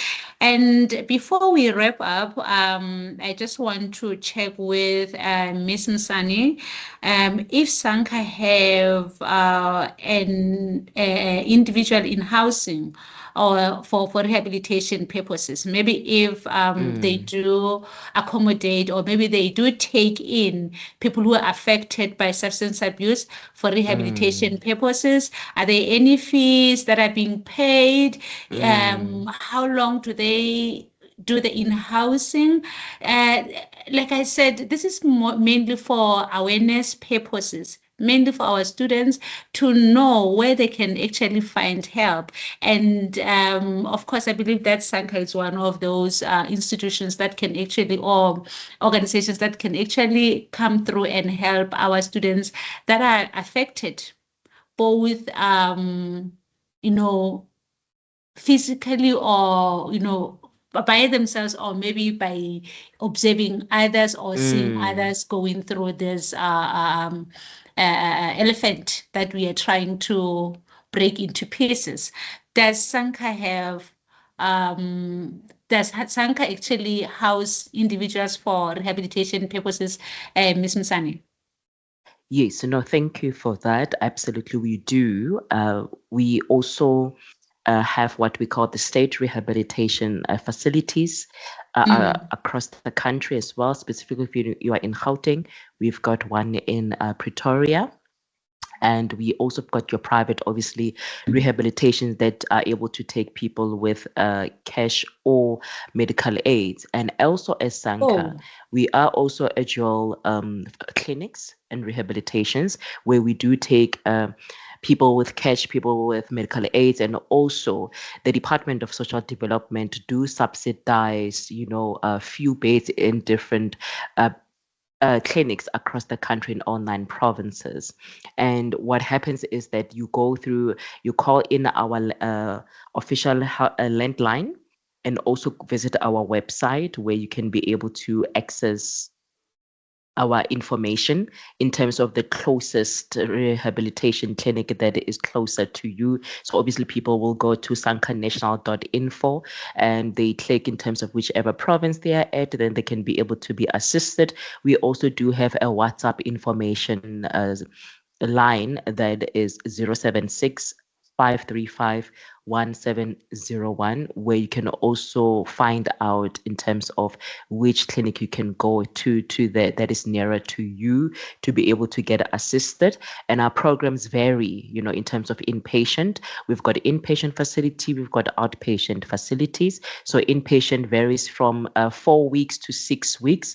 And before we wrap up, I just want to check with Ms. Nsani if Sanka have an individual in housing or for rehabilitation purposes. Maybe if they do accommodate or maybe they do take in people who are affected by substance abuse for rehabilitation purposes. Are there any fees that are being paid? How long do they do the in-housing? Uh, like I said, this is mainly for awareness purposes, mainly for our students to know where they can actually find help. And of course, I believe that Sanka is one of those institutions that can actually, or organizations that can actually come through and help our students that are affected, both, you know, physically or by themselves or maybe by observing others or seeing others going through this elephant that we are trying to break into pieces. Does Sanka have does Sanka actually house individuals for rehabilitation purposes, Ms. Msani? Yes, no, thank you for that. Absolutely, we do. We also have what we call the state rehabilitation facilities across the country as well. Specifically, if you are in Gauteng, we've got one in Pretoria. And we also got your private, obviously, rehabilitations that are able to take people with cash or medical aids. And also as Sanka, we are also agile clinics and rehabilitations where we do take people with cash, people with medical aids, and also the Department of Social Development do subsidize, a few beds in different clinics across the country in all 9 provinces. And what happens is that you call in our official landline and also visit our website where you can be able to access our information in terms of the closest rehabilitation clinic that is closer to you. So obviously people will go to sankanational.info and they click in terms of whichever province they are at, then they can be able to be assisted. We also do have a WhatsApp information line that is 076 535 1701, where you can also find out in terms of which clinic you can go to that is nearer to you to be able to get assisted. And our programs vary, in terms of inpatient. We've got inpatient facility, we've got outpatient facilities. So inpatient varies from 4 weeks to 6 weeks.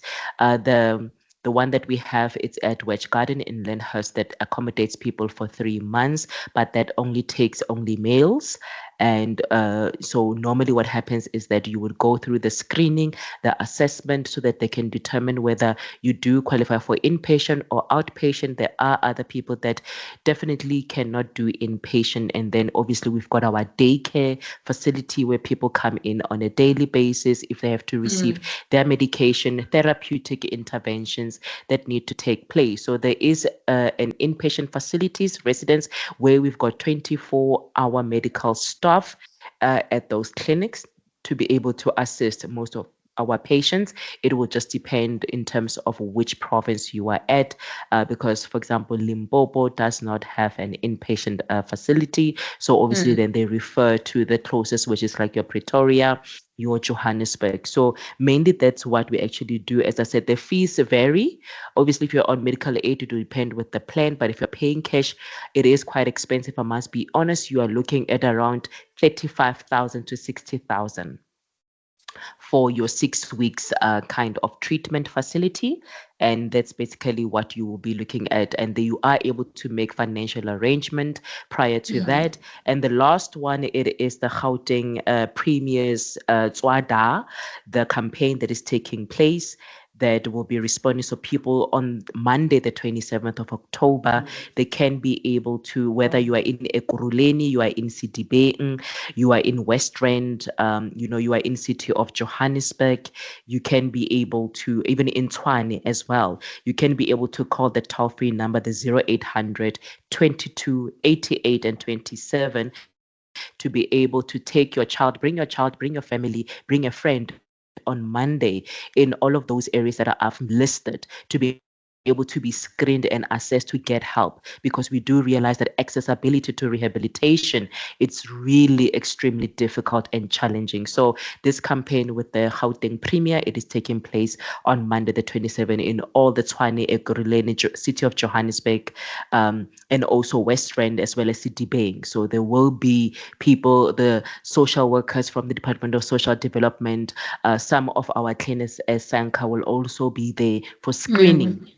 The one that we have, it's at Wedge Garden in Lyndhurst that accommodates people for 3 months, but that only takes males. And so normally what happens is that you would go through the screening, the assessment, so that they can determine whether you do qualify for inpatient or outpatient. There are other people that definitely cannot do inpatient. And then obviously we've got our daycare facility where people come in on a daily basis if they have to receive their medication, therapeutic interventions that need to take place. So there is an inpatient facilities residence where we've got 24-hour medical staff at those clinics to be able to assist most of our patients. It will just depend in terms of which province you are at, because, for example, Limpopo does not have an inpatient facility. So obviously then they refer to the closest, which is like your Pretoria, your Johannesburg. So mainly that's what we actually do. As I said, the fees vary. Obviously, if you're on medical aid, it will depend with the plan. But if you're paying cash, it is quite expensive. I must be honest, you are looking at around 35,000 to 60,000 for your 6 weeks kind of treatment facility. And that's basically what you will be looking at. And then you are able to make financial arrangement prior to that. And the last one, it is the Gauteng Premiers Tswada, the campaign that is taking place. that will be responding. So people on Monday, the 27th of October, they can be able to, whether you are in Ekurhuleni, you are in Sidibeng, you are in West Rand, you are in city of Johannesburg, you can be able to, even in Tshwane as well, you can be able to call the toll-free number, the 0800 22 88 and 27, to be able to take your child, bring your family, bring a friend on Monday in all of those areas that are listed, to be able to be screened and assessed to get help, because we do realize that accessibility to rehabilitation, it's really extremely difficult and challenging. So this campaign with the Gauteng Premier, it is taking place on Monday the 27th in all the Tshwane, Ekurhuleni, city of Johannesburg, and also West Rand, as well as Sidibeng. So there will be people, the social workers from the Department of Social Development, some of our clinics as Sanka will also be there for screening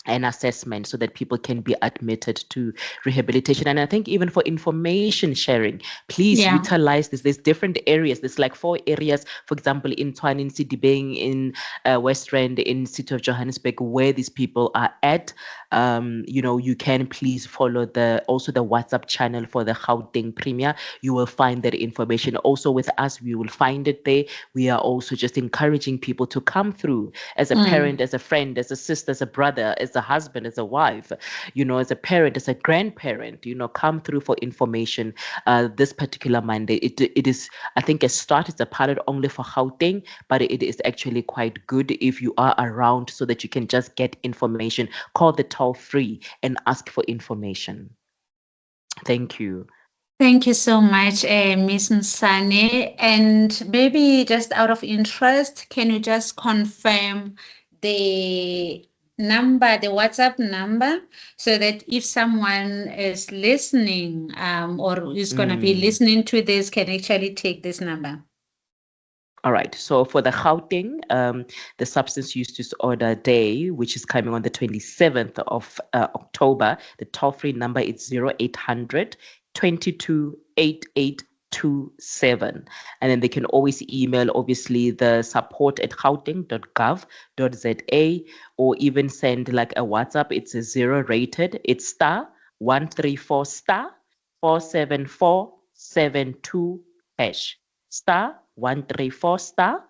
and assessment, so that people can be admitted to rehabilitation. And I think even for information sharing, please utilize this. There's different areas. There's like 4 areas, for example, in Tshwane, in Sidibeng, in West Rand, in city of Johannesburg, where these people are at. You can please follow also the WhatsApp channel for the Gauteng Premier. You will find that information. Also with us, we will find it there. We are also just encouraging people to come through as a parent, as a friend, as a sister, as a brother, as a husband, as a wife, as a parent, as a grandparent, come through for information. This particular Monday, it is, I think, a start. It's a pilot only for Gauteng, but it is actually quite good if you are around, so that you can just get information. Call the toll free and ask for information. Thank you. Thank you so much, Miss Nsane. And maybe just out of interest, can you just confirm the number, the WhatsApp number, so that if someone is listening or is going to be listening to this, can actually take this number? All right. So for the Gauteng, the substance use disorder day, which is coming on the 27th of October, the toll-free number is 0800 22 8827. And then they can always email, obviously, the support@gauteng.gov.za, or even send like a WhatsApp. It's a 0 rated. It's star 134 star 47472 hash. Star 134 star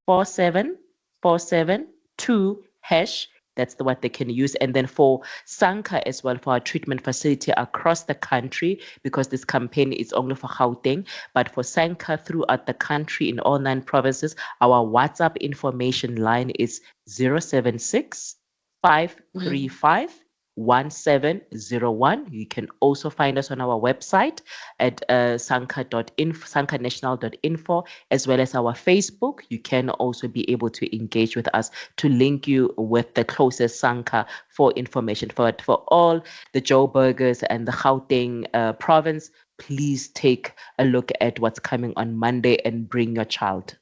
47472 hash. That's what they can use. And then for Sanka as well, for our treatment facility across the country, because this campaign is only for Gauteng, but for Sanka throughout the country in all 9 provinces, our WhatsApp information line is 076 535 1701. You can also find us on our website at sankanational.info, as well as our Facebook. You can also be able to engage with us to link you with the closest Sanka for information. For all the Joburgers and the Gauteng province, please take a look at what's coming on Monday and bring your child.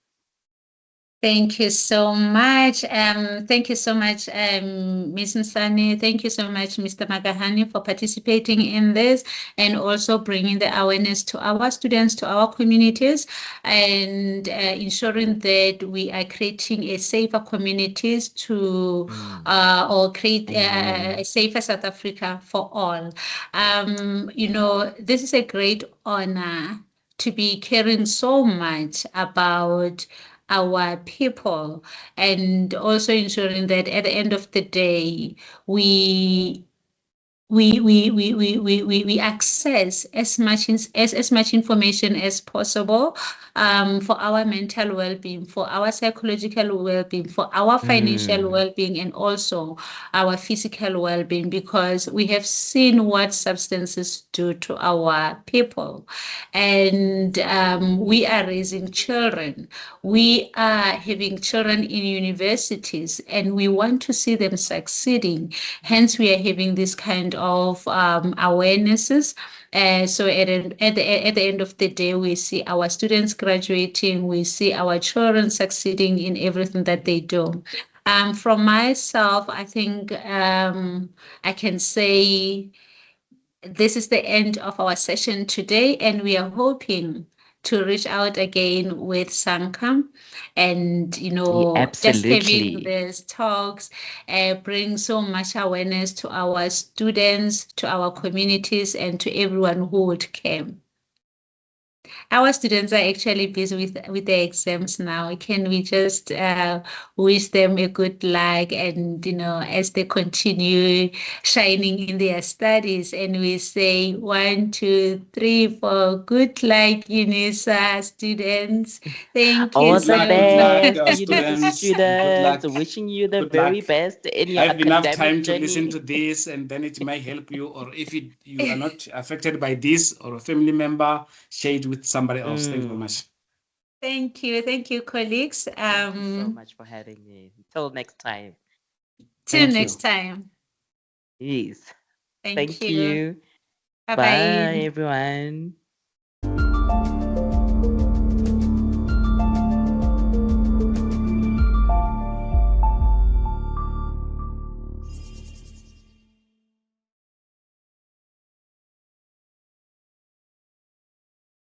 Thank you so much. Thank you so much, Ms. Nsane. Thank you so much, Mr. Magahani, for participating in this and also bringing the awareness to our students, to our communities, and ensuring that we are creating a safer communities to or create a safer South Africa for all. This is a great honor to be caring so much about our people, and also ensuring that at the end of the day we access as much information as possible for our mental well-being, for our psychological well-being, for our financial well-being, and also our physical well-being, because we have seen what substances do to our people. And we are raising children. We are having children in universities, and we want to see them succeeding. Hence, we are having this kind of awarenesses. So at the end of the day, we see our students graduating, we see our children succeeding in everything that they do. From myself, I think I can say this is the end of our session today, and we are hoping to reach out again with Sanka, and just having Absolutely. these talks bring so much awareness to our students, to our communities, and to everyone who would come. Our students are actually busy with their exams now. Can we just wish them a good luck, and as they continue shining in their studies, and we say 1, 2, 3, 4, good luck, UNISA students. Thank you All Good the so luck, good luck, much. best, UNISA students. Good students. luck, Wishing you the good very luck. best in your Have enough academic time to listen journey. to this, and then it might help you. Or if you are not affected by this, or a family member, share it with somebody else. Thank you very Mm. much. Thank you, colleagues. Thank you so much for having me. Until next time. Till Thank next you. time. Yes. Thank Thank you. you. Bye Bye, bye. everyone.